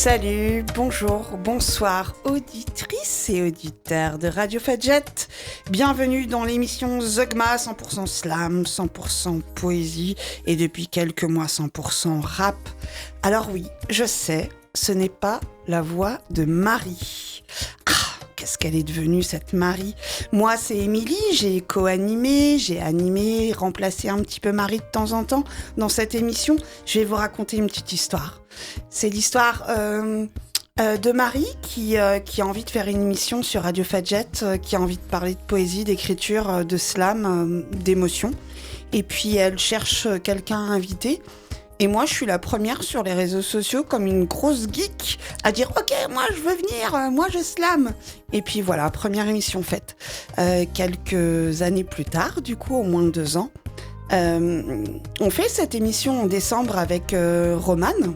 Salut, bonjour, bonsoir, auditrices et auditeurs de Radio Fadjet. Bienvenue dans l'émission Zeugma, 100% slam, 100% poésie et depuis quelques mois 100% rap. Alors oui, je sais, ce n'est pas la voix de Marie. Qu'est-ce qu'elle est devenue cette Marie ? Moi, c'est Émilie, j'ai co-animé, j'ai animé, remplacé un petit peu Marie de temps en temps. Dans cette émission, je vais vous raconter une petite histoire. C'est l'histoire de Marie qui a envie de faire une émission sur Radio Fadjet, qui a envie de parler de poésie, d'écriture, de slam, d'émotion. Et puis, elle cherche quelqu'un à inviter. Et moi, je suis la première sur les réseaux sociaux comme une grosse geek à dire « Ok, moi, je veux venir, moi, je slam ». Et puis voilà, première émission faite. Quelques années plus tard, du coup, au moins 2 ans, on fait cette émission en décembre avec Romane,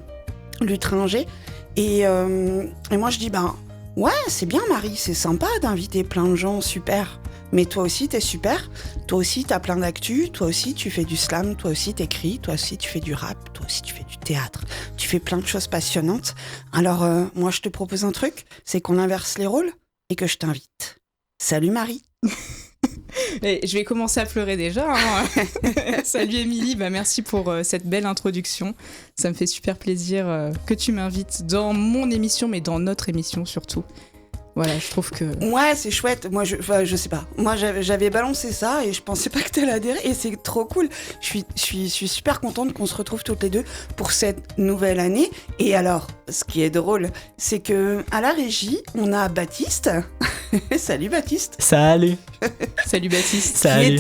Lutringer. Et moi, je dis « Ouais, c'est bien, Marie, c'est sympa d'inviter plein de gens, super ». Mais toi aussi, t'es super. Toi aussi, t'as plein d'actu. Toi aussi, tu fais du slam. Toi aussi, t'écris. Toi aussi, tu fais du rap. Toi aussi, tu fais du théâtre. Tu fais plein de choses passionnantes. Alors, moi, je te propose un truc. C'est qu'on inverse les rôles et que je t'invite. Salut, Marie. Et je vais commencer à pleurer déjà. Salut, Émilie. Merci pour cette belle introduction. Ça me fait super plaisir que tu m'invites dans mon émission, mais dans notre émission surtout. Voilà, je trouve que... Ouais, c'est chouette. Moi, je sais pas. Moi, j'avais balancé ça et je pensais pas que t'allais adhérer. Et c'est trop cool. Je suis super contente qu'on se retrouve toutes les deux pour cette nouvelle année. Et alors, ce qui est drôle, c'est que à la régie, on a Baptiste. Salut, Baptiste. Salut. Salut, Baptiste. Salut.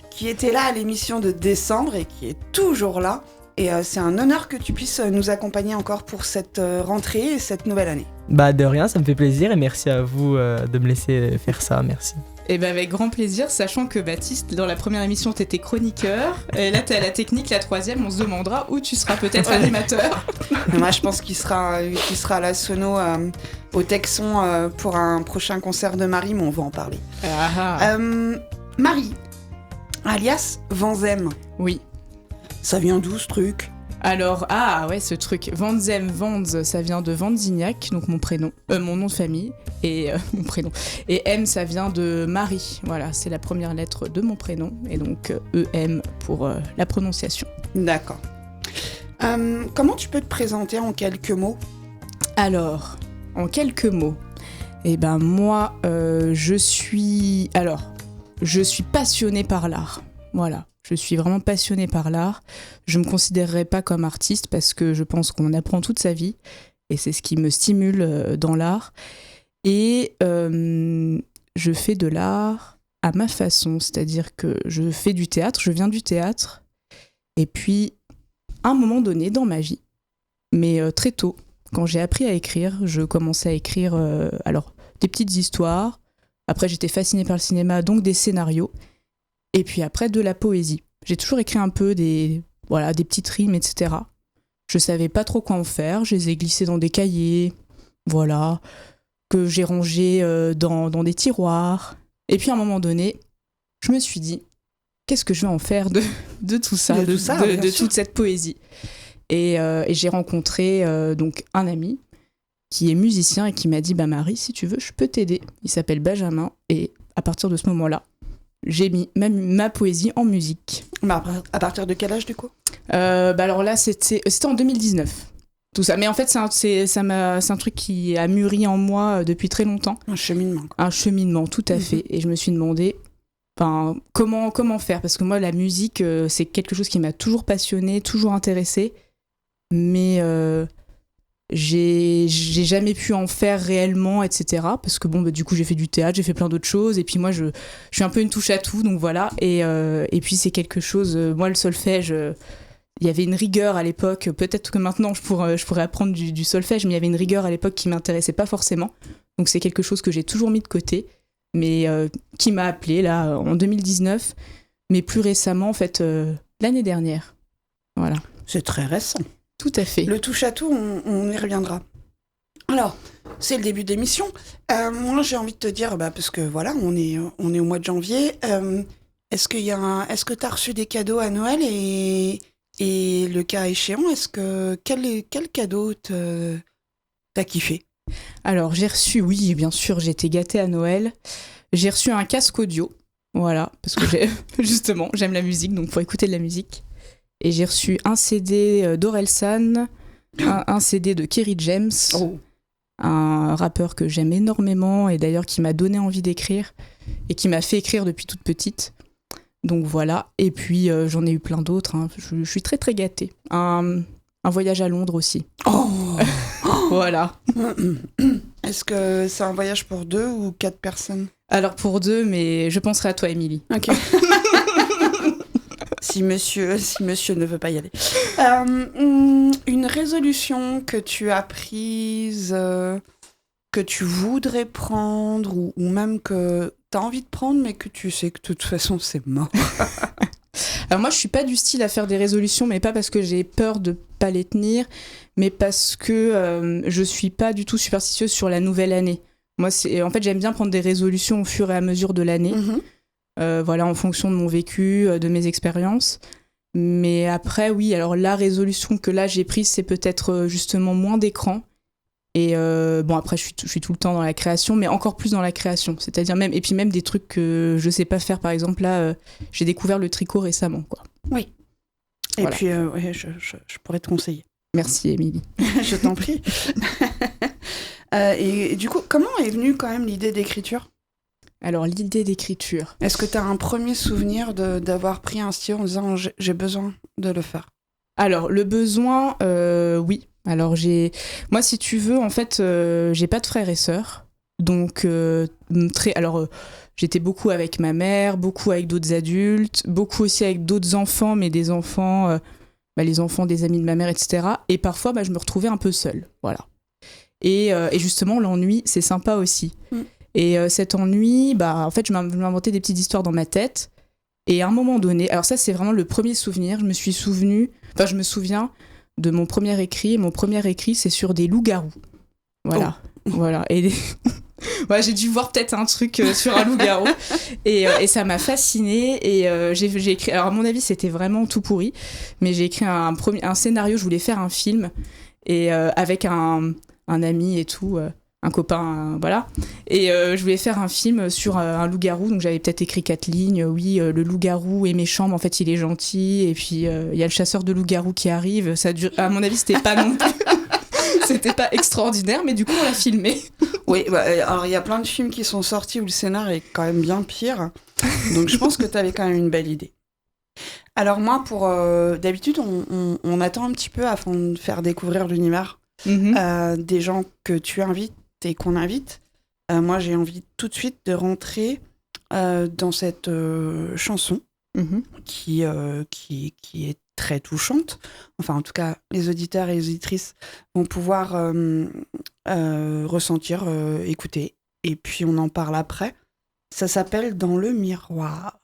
Qui était là à l'émission de décembre et qui est toujours là. Et c'est un honneur que tu puisses nous accompagner encore pour cette rentrée et cette nouvelle année. De rien, ça me fait plaisir et merci à vous de me laisser faire ça, merci. Et avec grand plaisir, sachant que Baptiste, dans la première émission, t'étais chroniqueur, et là t'es à la technique, la troisième, on se demandera où tu seras peut-être animateur. Moi, je pense qu'il sera à la sono au Texon pour un prochain concert de Marie, mais on va en parler. Marie, alias Vanzem. Oui. Ça vient d'où ce truc ? Alors, ce truc, Vanzem, Vanz, ça vient de Vanzignac, donc mon prénom, mon nom de famille, et mon prénom. Et M, ça vient de Marie, voilà, c'est la première lettre de mon prénom, et donc EM pour la prononciation. D'accord. Comment tu peux te présenter en quelques mots ? Alors, en quelques mots, moi, je suis passionnée par l'art, voilà. Je suis vraiment passionnée par l'art. Je ne me considérerais pas comme artiste parce que je pense qu'on apprend toute sa vie et c'est ce qui me stimule dans l'art. Et je fais de l'art à ma façon, c'est-à-dire que je fais du théâtre, je viens du théâtre. Et puis, à un moment donné dans ma vie, mais très tôt, quand j'ai appris à écrire, je commençais à écrire des petites histoires. Après, j'étais fascinée par le cinéma, donc des scénarios. Et puis après, de la poésie. J'ai toujours écrit un peu des petites rimes, etc. Je savais pas trop quoi en faire. Je les ai glissées dans des cahiers, que j'ai rangés dans des tiroirs. Et puis à un moment donné, je me suis dit, qu'est-ce que je vais en faire de tout ça, de toute cette poésie. Et j'ai rencontré donc un ami qui est musicien et qui m'a dit, Marie, si tu veux, je peux t'aider. Il s'appelle Benjamin. Et à partir de ce moment-là, j'ai mis ma poésie en musique. À partir de quel âge, du coup ? Alors là, c'était en 2019. Tout ça. Mais en fait, c'est un truc qui a mûri en moi depuis très longtemps. Un cheminement. Un cheminement, tout à fait. Et je me suis demandé comment faire. Parce que moi, la musique, c'est quelque chose qui m'a toujours passionnée, toujours intéressée. Mais j'ai jamais pu en faire réellement, etc. Parce que du coup j'ai fait du théâtre, j'ai fait plein d'autres choses et puis moi je suis un peu une touche à tout, donc voilà. Et puis c'est quelque chose, moi le solfège, il y avait une rigueur à l'époque, peut-être que maintenant je pourrais apprendre du solfège, mais il y avait une rigueur à l'époque qui m'intéressait pas forcément, donc c'est quelque chose que j'ai toujours mis de côté, mais qui m'a appelée là en 2019, mais plus récemment en fait l'année dernière, voilà. C'est très récent. Tout à fait. Le touche-à-tout, on y reviendra. Alors, c'est le début d'émission. Moi, j'ai envie de te dire, parce que voilà, on est au mois de janvier. Est-ce que tu as reçu des cadeaux à Noël et le cas échéant, quel cadeau T'as kiffé? Alors, j'ai reçu, oui, bien sûr, j'ai été gâtée à Noël. J'ai reçu un casque audio, voilà, parce que justement, j'aime la musique, donc pour écouter de la musique. Et j'ai reçu un CD d'Orelsan, un CD de Kerry James, un rappeur que j'aime énormément et d'ailleurs qui m'a donné envie d'écrire et qui m'a fait écrire depuis toute petite. Donc voilà, et puis j'en ai eu plein d'autres, hein. Je suis très très gâtée. Un voyage à Londres aussi. Voilà. Est-ce que c'est un voyage pour 2 ou 4 personnes? Alors pour 2, mais je penserai à toi, Émilie. Ok. si monsieur ne veut pas y aller. Une résolution que tu as prise, que tu voudrais prendre, ou même que tu as envie de prendre, mais que tu sais que de toute façon c'est mort. Alors moi, je suis pas du style à faire des résolutions, mais pas parce que j'ai peur de pas les tenir, mais parce que je suis pas du tout superstitieuse sur la nouvelle année. Moi, en fait, j'aime bien prendre des résolutions au fur et à mesure de l'année, voilà, en fonction de mon vécu, de mes expériences. Mais après, oui, alors la résolution que là j'ai prise, c'est peut-être justement moins d'écran. Et bon, après, je suis tout le temps dans la création, mais encore plus dans la création. C'est-à-dire même des trucs que je sais pas faire. Par exemple, là, j'ai découvert le tricot récemment, quoi. Oui. Et voilà. puis, ouais, je pourrais te conseiller. Merci, Émilie. Je t'en prie. Et du coup, comment est venue quand même l'idée d'écriture? Alors, l'idée d'écriture. Est-ce que tu as un premier souvenir d'avoir pris un stylo en disant j'ai besoin de le faire? Alors, le besoin, oui. Alors, moi, si tu veux, en fait, j'ai pas de frères et sœurs. Donc, j'étais beaucoup avec ma mère, beaucoup avec d'autres adultes, beaucoup aussi avec d'autres enfants, mais des enfants, les enfants des amis de ma mère, etc. Et parfois, je me retrouvais un peu seule. Voilà. Et justement, l'ennui, c'est sympa aussi. Et cet ennui, en fait, je m'inventais des petites histoires dans ma tête. Et à un moment donné, alors ça, c'est vraiment le premier souvenir, je me souviens de mon premier écrit. Mon premier écrit, c'est sur des loups-garous. Voilà. Voilà. Et j'ai dû voir peut-être un truc sur un loup-garou. Et ça m'a fascinée. Et j'ai écrit... Alors, à mon avis, c'était vraiment tout pourri. Mais j'ai écrit un scénario. Je voulais faire un film. Et avec un ami et tout... un copain, voilà. Et je voulais faire un film sur un loup-garou, donc j'avais peut-être écrit 4 lignes. Oui, le loup-garou est méchant, mais en fait il est gentil. Et puis il y a le chasseur de loup-garou qui arrive. Ça dure... À mon avis, c'était pas non plus... c'était pas extraordinaire, mais du coup on l'a filmé. Oui, alors il y a plein de films qui sont sortis où le scénar est quand même bien pire. Donc je pense que t'avais quand même une belle idée. Alors moi, d'habitude, on attend un petit peu afin de faire découvrir l'univers des gens que tu invites et qu'on invite. Moi, j'ai envie tout de suite de rentrer dans cette chanson qui est très touchante. Enfin, en tout cas, les auditeurs et les auditrices vont pouvoir ressentir, écouter. Et puis, on en parle après. Ça s'appelle « Dans le miroir ».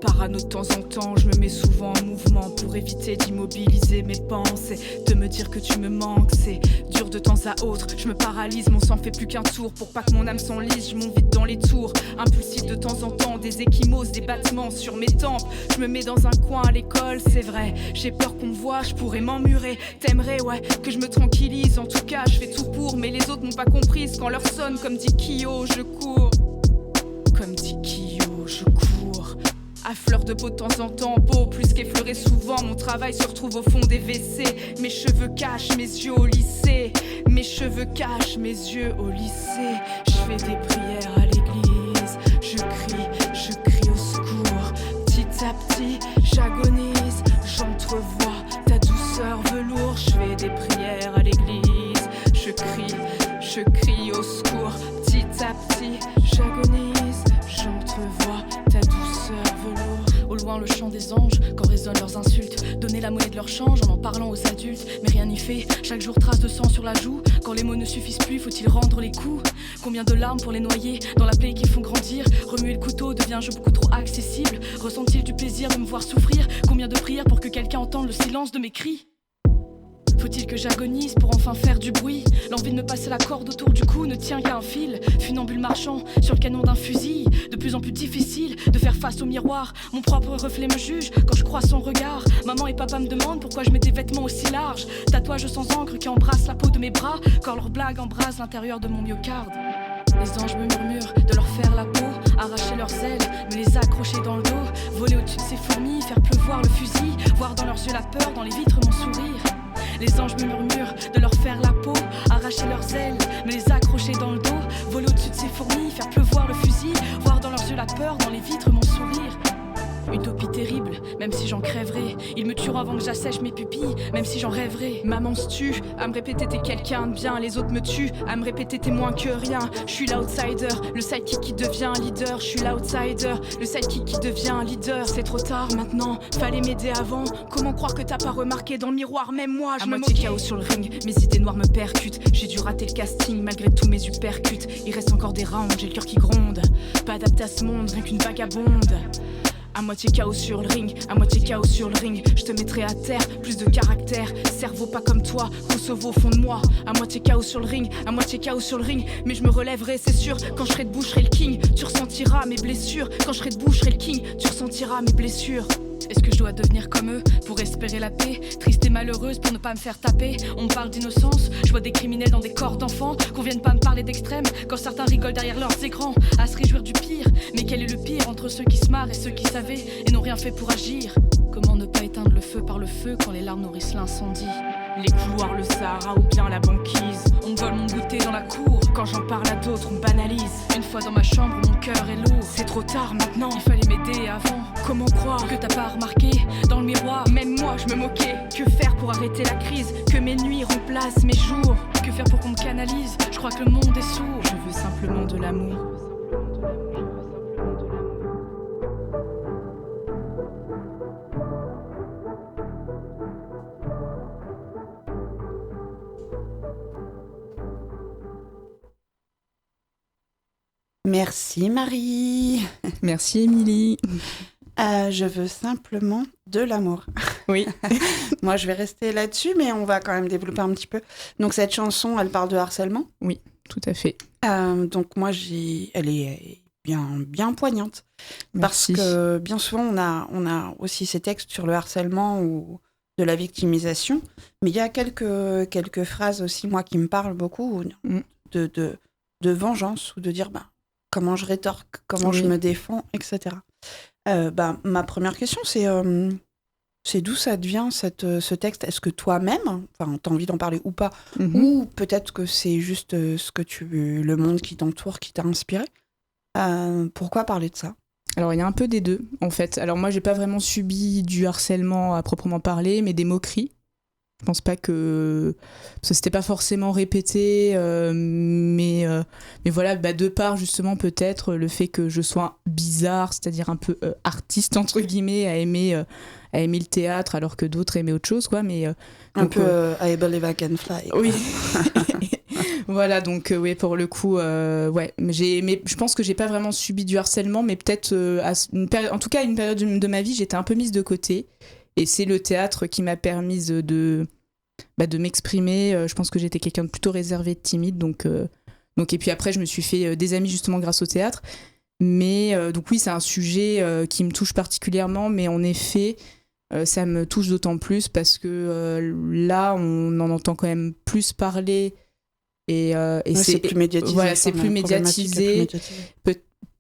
Parano de temps en temps, je me mets souvent en mouvement pour éviter d'immobiliser mes pensées, de me dire que tu me manques, c'est dur de temps à autre, je me paralyse, mon sang fait plus qu'un tour, pour pas que mon âme s'enlise, je monte vite dans les tours, impulsif de temps en temps, des échymoses, des battements sur mes tempes, je me mets dans un coin à l'école, c'est vrai, j'ai peur qu'on me voit, je pourrais m'emmurer, t'aimerais, ouais, que je me tranquillise, en tout cas, je fais tout pour, mais les autres m'ont pas comprise, quand leur sonne, comme dit Kyo, je cours, comme dit Kyo, je cours. À fleur de peau de temps en temps, beau plus qu'effleuré souvent. Mon travail se retrouve au fond des WC. Mes cheveux cachent mes yeux au lycée. Mes cheveux cachent mes yeux au lycée. Je fais des prières à l'église. Je crie au secours. Petit à petit, j'agonise. J'entrevois ta douceur velours. Je fais des prières à l'église. Je crie au secours. Petit à petit, j'agonise. J'entrevois ta douceur velours. Au loin le chant des anges, quand résonnent leurs insultes. Donner la monnaie de leur change en parlant aux adultes. Mais rien rien n'y fait. Chaque jour trace de sang sur la joue. Quand les mots ne suffisent plus, faut-il rendre les coups? Combien de larmes pour les noyer dans la plaie qui font grandir? Remuer le couteau devient un jeu beaucoup trop accessible. Ressent-il du plaisir de me voir souffrir? Combien de prières pour que quelqu'un entende le silence de mes cris? Faut-il que j'agonise pour enfin faire du bruit? L'envie de me passer la corde autour du cou ne tient qu'à un fil. Funambule marchand sur le canon d'un fusil. De plus en plus difficile de faire face au miroir. Mon propre reflet me juge quand je crois son regard. Maman et papa me demandent pourquoi je mets des vêtements aussi larges. Tatouages sans encre qui embrassent la peau de mes bras. Quand leurs blagues embrasent l'intérieur de mon myocarde. Les anges me murmurent de leur faire la peau. Arracher leurs ailes, me les accrocher dans le dos. Voler au-dessus de ces fourmis, faire pleuvoir le fusil. Voir dans leurs yeux la peur, dans les vitres mon sourire. Les anges me murmurent de leur faire la peau. Arracher leurs ailes, me les accrocher dans le dos. Voler au-dessus de ces fourmis, faire pleuvoir le fusil. Voir dans leurs yeux la peur, dans les vitres mon sourire. Utopie terrible, même si j'en crèverais. Il me tuera avant que j'assèche mes pupilles, même si j'en rêverais. Maman se tue à me répéter t'es quelqu'un de bien. Les autres me tuent à me répéter t'es moins que rien. Je suis l'outsider, le sidekick qui devient un leader. Je suis l'outsider, le sidekick qui devient un leader. C'est trop tard maintenant, fallait m'aider avant. Comment croire que t'as pas remarqué dans le miroir? Même moi je me moquais. Chaos sur le ring, mes idées noires me percutent. J'ai dû rater le casting malgré tous mes uppercuts. Il reste encore des rounds, j'ai le cœur qui gronde. Pas adapté à ce monde, rien qu'une vagabonde. À moitié chaos sur le ring, à moitié chaos sur le ring. Je te mettrai à terre, plus de caractère. Cerveau pas comme toi, Kosovo au fond de moi. À moitié chaos sur le ring, à moitié chaos sur le ring. Mais je me relèverai, c'est sûr. Quand je serai debout, je serai le king. Tu ressentiras mes blessures. Quand je serai debout, je serai le king. Tu ressentiras mes blessures. Est-ce que je dois devenir comme eux pour espérer la paix? Triste et malheureuse pour ne pas me faire taper. On me parle d'innocence, je vois des criminels dans des corps d'enfants. Qu'on vienne pas me parler d'extrême quand certains rigolent derrière leurs écrans. À se réjouir du pire, mais quel est le pire entre ceux qui se marrent et ceux qui savaient et n'ont rien fait pour agir? Comment ne pas éteindre le feu par le feu quand les larmes nourrissent l'incendie? Les couloirs, le Sahara ou bien la banquise. On me vole mon goûter dans la cour. Quand j'en parle à d'autres, on me banalise. Une fois dans ma chambre, mon cœur est lourd. C'est trop tard maintenant, il fallait m'aider avant. Comment croire que t'as pas remarqué dans le miroir? Même moi, je me moquais. Que faire pour arrêter la crise? Que mes nuits remplacent mes jours? Que faire pour qu'on me canalise? Je crois que le monde est sourd. Je veux simplement de l'amour. Merci Marie. Merci Émilie. Je veux simplement de l'amour. Oui. Moi, je vais rester là-dessus, mais on va quand même développer un petit peu. Donc, cette chanson, elle parle de harcèlement. Oui, tout à fait. Donc, moi, elle est bien poignante. Merci. Parce que bien souvent, on a aussi ces textes sur le harcèlement ou de la victimisation. Mais il y a quelques phrases aussi, moi, qui me parlent beaucoup de vengeance ou de dire comment je rétorque, comment je me défends, etc. Ma première question, c'est d'où ça devient ce texte? Est-ce que toi-même, t'as envie d'en parler ou pas, ou peut-être que c'est juste le monde qui t'entoure, qui t'a inspiré? Pourquoi parler de ça? Alors, il y a un peu des deux, en fait. Alors, moi, j'ai pas vraiment subi du harcèlement à proprement parler, mais des moqueries. Je pense pas que c'était pas forcément répété, mais voilà, de part justement peut-être le fait que je sois bizarre, c'est-à-dire un peu artiste entre guillemets, à aimer le théâtre alors que d'autres aimaient autre chose, quoi. Mais un peu I Believe I Can Fly. Oui. Voilà, donc oui, pour le coup, ouais. Mais je pense que j'ai pas vraiment subi du harcèlement, mais peut-être en tout cas à une période de ma vie, j'étais un peu mise de côté. Et c'est le théâtre qui m'a permis de m'exprimer. Je pense que j'étais quelqu'un de plutôt réservé, de timide. Donc, et puis après, je me suis fait des amis justement grâce au théâtre. Mais donc oui, c'est un sujet qui me touche particulièrement. Mais en effet, ça me touche d'autant plus parce que là, on en entend quand même plus parler. Et c'est plus médiatisé. Voilà, c'est plus médiatisé.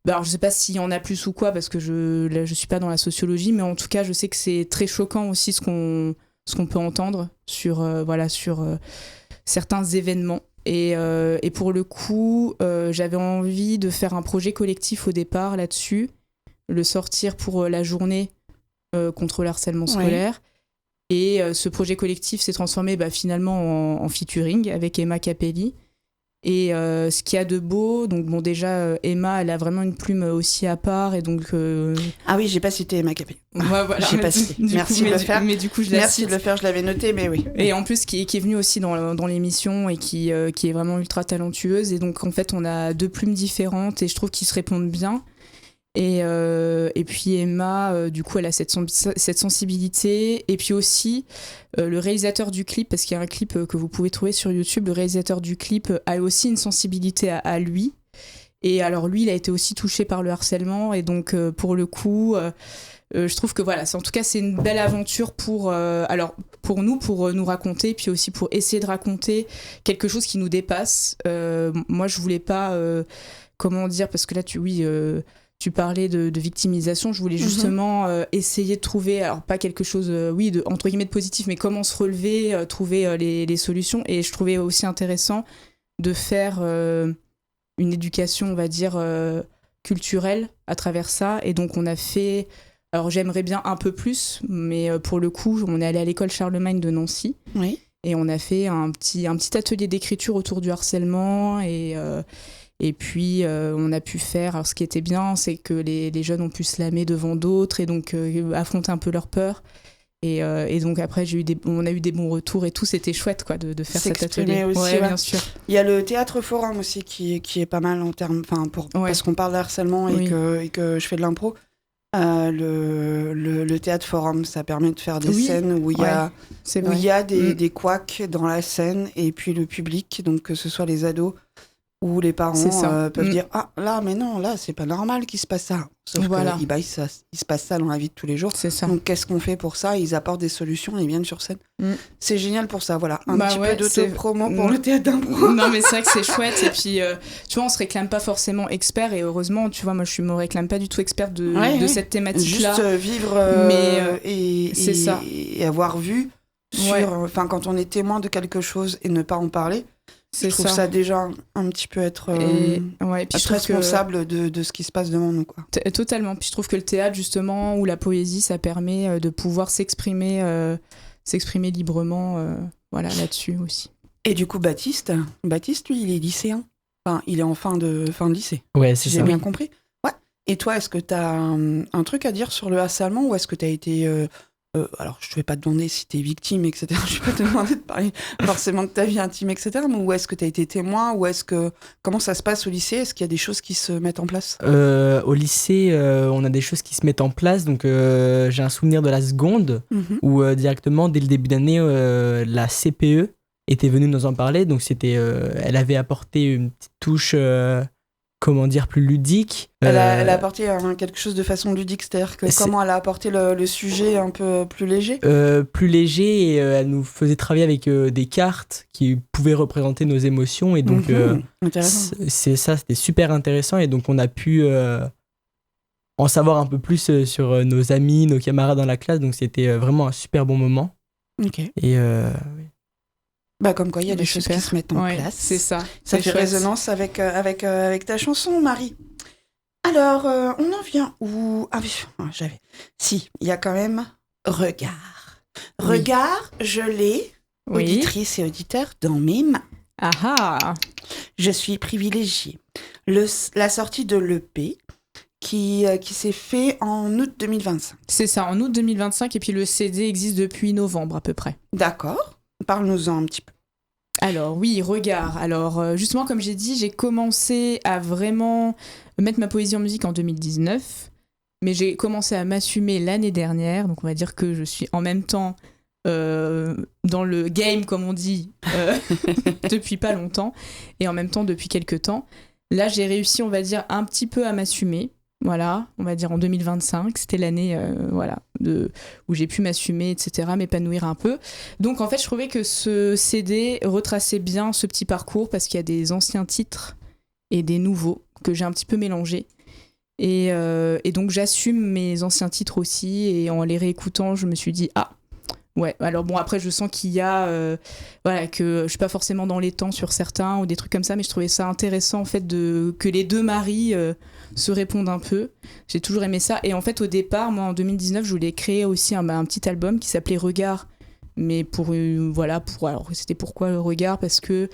Alors, je sais pas s'il y en a plus ou quoi, parce que je suis pas dans la sociologie, mais en tout cas, je sais que c'est très choquant aussi ce qu'on peut entendre sur certains événements. Et pour le coup, j'avais envie de faire un projet collectif au départ là-dessus, le sortir pour la journée contre le harcèlement scolaire. Et ce projet collectif s'est transformé finalement en featuring avec Emma Capelli. Et ce qu'il y a de beau, donc bon déjà Emma, elle a vraiment une plume aussi à part et donc. Ah oui, j'ai pas cité Emma Capello. Ouais, voilà. J'ai pas cité. Merci de le faire. Mais du coup, je la Merci cite. de le faire, je l'avais noté, mais oui. Et en plus, qui est venue aussi dans l'émission et qui est vraiment ultra talentueuse. Et donc en fait, on a 2 plumes différentes et je trouve qu'ils se répondent bien. Et puis Emma, du coup, elle a cette sensibilité. Et puis aussi, le réalisateur du clip, parce qu'il y a un clip que vous pouvez trouver sur YouTube, le réalisateur du clip a aussi une sensibilité à lui. Et alors lui, il a été aussi touché par le harcèlement. Et donc, pour le coup, je trouve que voilà, en tout cas, c'est une belle aventure pour nous raconter, puis aussi pour essayer de raconter quelque chose qui nous dépasse. Moi, je voulais pas, comment dire, parce que là, tu parlais de victimisation, je voulais justement essayer de trouver, alors pas quelque chose, entre guillemets de positif, mais comment se relever, trouver les solutions. Et je trouvais aussi intéressant de faire une éducation, on va dire, culturelle à travers ça. Et donc on a fait, alors j'aimerais bien un peu plus, mais pour le coup, on est allé à l'école Charlemagne de Nancy. Oui. Et on a fait un petit atelier d'écriture autour du harcèlement et puis, on a pu faire... Alors, ce qui était bien, c'est que les jeunes ont pu se lamer devant d'autres et donc affronter un peu leur peur. Et donc, après, on a eu des bons retours et tout. C'était chouette, quoi, de faire cet atelier. Aussi, ouais, bien sûr. Il y a le théâtre forum aussi qui est pas mal en termes... parce qu'on parle de harcèlement et que je fais de l'impro. Le théâtre forum, ça permet de faire des scènes où il y a des couacs dans la scène et puis le public, donc que ce soit les ados où les parents peuvent dire « Ah, là, mais non, là, c'est pas normal qu'il se passe ça. » Sauf qu'il se passe ça dans la vie de tous les jours. C'est ça. Donc, qu'est-ce qu'on fait pour ça ? Ils apportent des solutions et ils viennent sur scène. C'est génial pour ça, voilà. Un petit peu d'auto-promo pour le théâtre d'impro. Non, mais c'est vrai que c'est chouette. Et puis, tu vois, on se réclame pas forcément expert. Et heureusement, tu vois, moi, je me réclame pas du tout expert de cette thématique-là. Juste vivre c'est ça. Et avoir vu sur... quand on est témoin de quelque chose et ne pas en parler... Je trouve ça déjà un petit peu être responsable de ce qui se passe devant nous, quoi. Totalement. Puis je trouve que le théâtre, justement, ou la poésie, ça permet de pouvoir s'exprimer librement là-dessus aussi. Et du coup, Baptiste, lui, il est lycéen. Enfin, il est en fin de lycée. Ouais, c'est ça. J'ai bien compris. Ouais. Et toi, est-ce que tu as un truc à dire sur le harcèlement ou est-ce que tu as été... alors, je ne vais pas te demander si tu es victime, etc. Je ne vais pas te demander de parler forcément de ta vie intime, etc. Mais où est-ce que tu as été témoin ? Comment ça se passe au lycée ? Est-ce qu'il y a des choses qui se mettent en place ? Au lycée, on a des choses qui se mettent en place. Donc, j'ai un souvenir de la seconde où directement, dès le début d'année, la CPE était venue nous en parler. Donc, elle avait apporté une petite touche... plus ludique. Elle a apporté quelque chose de façon ludique, c'est-à-dire que comment elle a apporté le sujet un peu plus léger ? Plus léger, et elle nous faisait travailler avec des cartes qui pouvaient représenter nos émotions, et donc c'était super intéressant, et donc on a pu en savoir un peu plus sur nos amis, nos camarades dans la classe, donc c'était vraiment un super bon moment. Ok. Et comme quoi, il y a des choses qui se mettent en place. C'est ça. Ça fait résonance avec ta chanson, Marie. Alors, on en vient où ? Si, il y a quand même Regard. Regard, je l'ai, auditrice et auditeur, dans mes mains. Ah. Je suis privilégiée. La sortie de l'EP qui s'est fait en août 2025. C'est ça, en août 2025, et puis le CD existe depuis novembre à peu près. D'accord. Parle-nous-en un petit peu. Alors oui, Regard. Alors justement, comme j'ai dit, j'ai commencé à vraiment mettre ma poésie en musique en 2019, mais j'ai commencé à m'assumer l'année dernière, donc on va dire que je suis en même temps dans le game, comme on dit, depuis pas longtemps, et en même temps depuis quelques temps. Là, j'ai réussi, on va dire, un petit peu à m'assumer. Voilà, on va dire en 2025, c'était l'année où j'ai pu m'assumer, etc., m'épanouir un peu. Donc en fait, je trouvais que ce CD retraçait bien ce petit parcours parce qu'il y a des anciens titres et des nouveaux que j'ai un petit peu mélangés. Et donc j'assume mes anciens titres aussi, et en les réécoutant, je me suis dit « Ah !» Ouais, alors bon, après je sens qu'il y a que je suis pas forcément dans les temps sur certains ou des trucs comme ça, mais je trouvais ça intéressant en fait que les deux maris se répondent un peu. J'ai toujours aimé ça, et en fait au départ, moi en 2019, je voulais créer aussi un petit album qui s'appelait Regard Mais alors c'était pourquoi le regard, parce que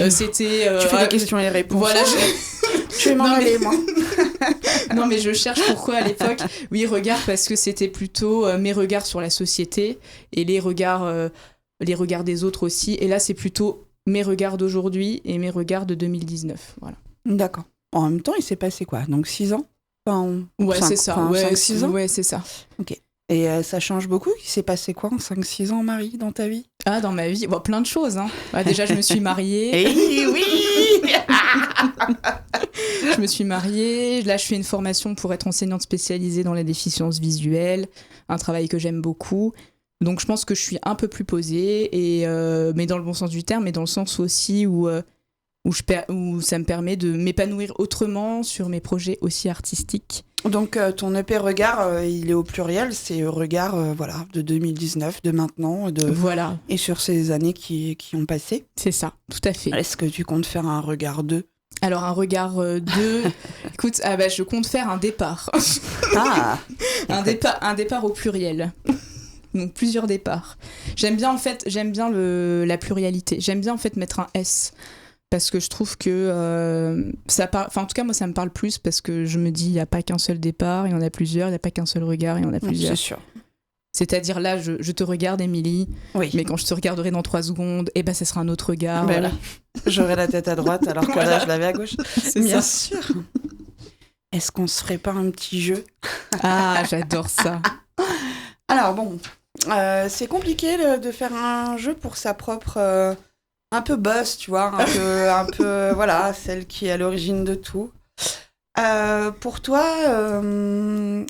c'était... tu fais des questions et réponses. Voilà, je vais m'en aller, moi. Non, mais je cherche pourquoi à l'époque. Oui, regard, parce que c'était plutôt mes regards sur la société et les regards des autres aussi. Et là, c'est plutôt mes regards d'aujourd'hui et mes regards de 2019. Voilà. D'accord. En même temps, il s'est passé quoi ? Donc 6 ans ? C'est ça. 5-6 ans ? Ouais, c'est ça. Ok. Et ça change beaucoup ? Il s'est passé quoi en 5-6 ans, Marie, dans ta vie ? Ah, dans ma vie, plein de choses. Hein. Déjà, je me suis mariée. Eh oui. Je me suis mariée. Là, je fais une formation pour être enseignante spécialisée dans la déficience visuelle. Un travail que j'aime beaucoup. Donc, je pense que je suis un peu plus posée, mais dans le bon sens du terme, mais dans le sens aussi où ça me permet de m'épanouir autrement sur mes projets aussi artistiques. Donc, ton EP Regard, il est au pluriel, c'est Regard de 2019, de maintenant, Voilà. Et sur ces années qui ont passé. C'est ça, tout à fait. Est-ce que tu comptes faire un Regard 2 ? Alors, un Regard 2, écoute, je compte faire un départ. Un départ au pluriel. Donc, plusieurs départs. J'aime bien la pluralité. J'aime bien, en fait, mettre un S. Parce que je trouve que en tout cas, moi, ça me parle plus parce que je me dis, il n'y a pas qu'un seul départ, il y en a plusieurs, il n'y a pas qu'un seul regard, il y en a plusieurs. C'est sûr. C'est-à-dire là, je te regarde, Émilie, oui. Mais quand je te regarderai dans 3 secondes, ça sera un autre regard. Voilà. J'aurai la tête à droite alors que là, je l'avais à gauche. C'est bien ça. sûr. Est-ce qu'on se ferait pas un petit jeu ? Ah, j'adore ça. Alors bon, c'est compliqué de faire un jeu pour sa propre... un peu boss, tu vois, un peu voilà, celle qui est à l'origine de tout. Pour toi,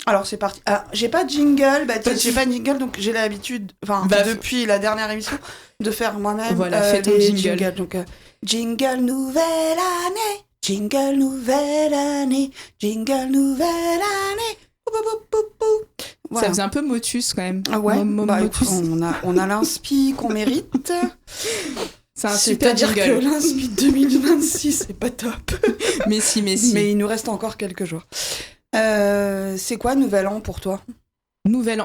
alors c'est parti. J'ai pas de jingle, j'ai pas de jingle, donc j'ai l'habitude, depuis la dernière émission, de faire moi-même fais ton jingle. Donc, jingle nouvelle année, jingle nouvelle année, jingle nouvelle année. Voilà. Ça faisait un peu motus quand même. Ouais, écoute, on a l'inspi qu'on mérite. C'est un super jingle. C'est-à-dire que l'inspi 2026, c'est pas top. Mais si. Mais il nous reste encore quelques jours. C'est quoi Nouvel An pour toi ? Nouvel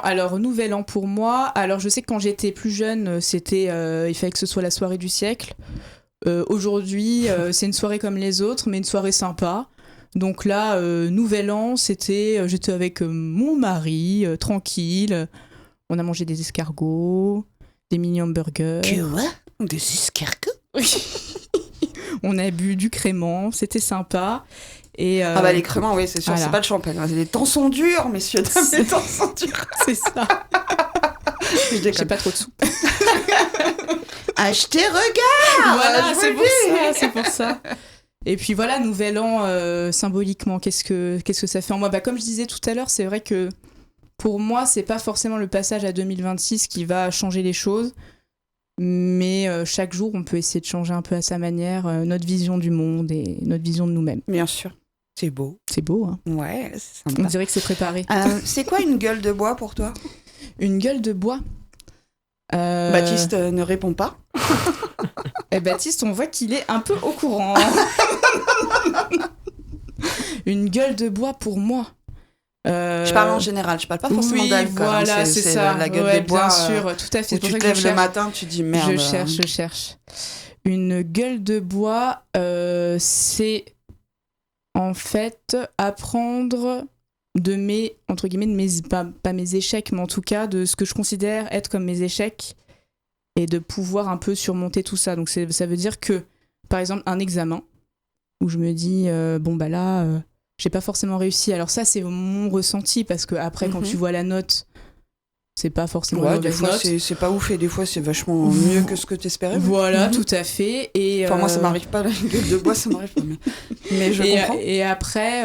An pour moi. Alors, je sais que quand j'étais plus jeune, c'était il fallait que ce soit la soirée du siècle. Aujourd'hui, c'est une soirée comme les autres, mais une soirée sympa. Donc là, Nouvel An, j'étais avec mon mari, tranquille. On a mangé des escargots, des mini hamburgers. Des escargots. On a bu du crément, c'était sympa. Et les créments, oui, c'est sûr, voilà. C'est pas le champagne. Les temps sont durs, messieurs, dames, les temps sont durs. C'est ça. J'ai pas trop de sous. Achetez Regard. Voilà, c'est pour ça. Et puis voilà, Nouvel An, symboliquement, qu'est-ce que ça fait en moi ? Comme je disais tout à l'heure, c'est vrai que pour moi, c'est pas forcément le passage à 2026 qui va changer les choses. Mais chaque jour, on peut essayer de changer un peu à sa manière notre vision du monde et notre vision de nous-mêmes. Bien sûr. C'est beau. C'est beau, hein ? Ouais, c'est sympa. On dirait que c'est préparé. C'est quoi une gueule de bois pour toi ? Une gueule de bois ? Baptiste ne répond pas. Baptiste, on voit qu'il est un peu au courant. Une gueule de bois pour moi. Je parle en général, je parle pas forcément d'alcool. Voilà, c'est ça. La gueule de bois. Bien sûr, tout à fait. Tu te lèves le matin, tu dis merde. Je cherche. Une gueule de bois, c'est en fait apprendre de mes, entre guillemets, pas mes échecs, mais en tout cas de ce que je considère être comme mes échecs et de pouvoir un peu surmonter tout ça. Donc ça veut dire que, par exemple, un examen où je me dis, j'ai pas forcément réussi. Alors ça, c'est mon ressenti, parce que après, quand tu vois la note, c'est pas forcément une mauvaise note. C'est pas ouf, et des fois, c'est vachement mieux que ce que t'espérais. Voilà, tout à fait. Et moi, ça m'arrive pas, la gueule de bois, ça m'arrive pas. Mais je comprends. Et après,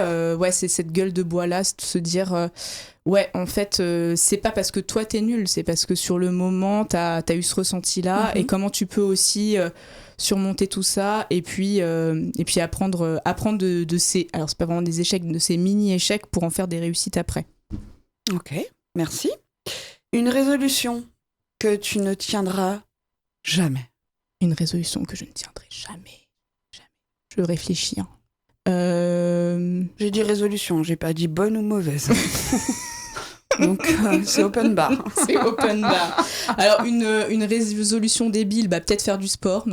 c'est cette gueule de bois-là, c'est de se dire... en fait, c'est pas parce que toi, t'es nul, c'est parce que sur le moment, t'as eu ce ressenti-là, et comment tu peux aussi... surmonter tout ça et puis apprendre de ces, alors c'est pas vraiment des échecs, de ces mini-échecs pour en faire des réussites après. Ok, merci. Une résolution que tu ne tiendras jamais. Une résolution que je ne tiendrai jamais. Je réfléchis. J'ai dit résolution, j'ai pas dit bonne ou mauvaise. Donc c'est open bar. C'est open bar. Alors une résolution débile, peut-être faire du sport.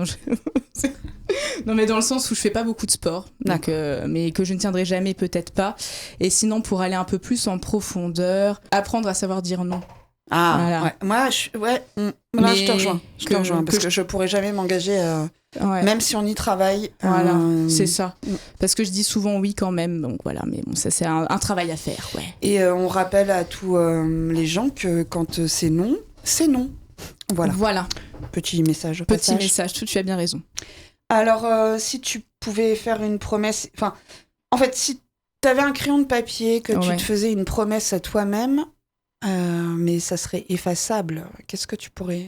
Non, mais dans le sens où je fais pas beaucoup de sport, donc, mais que je ne tiendrai jamais, peut-être pas. Et sinon, pour aller un peu plus en profondeur, apprendre à savoir dire non. Ah, voilà. Ouais. Moi, je te rejoins. Parce que je pourrais jamais m'engager, même si on y travaille. Voilà, c'est ça. Parce que je dis souvent oui quand même, donc voilà. Mais bon, ça, c'est un travail à faire, ouais. Et on rappelle à tous les gens que quand c'est non, c'est non. Voilà. Petit message. Petit message, tu as bien raison. Alors, si tu pouvais faire une promesse... Enfin, en fait, si tu avais un crayon de papier, que tu te faisais une promesse à toi-même, mais ça serait effaçable, qu'est-ce que tu pourrais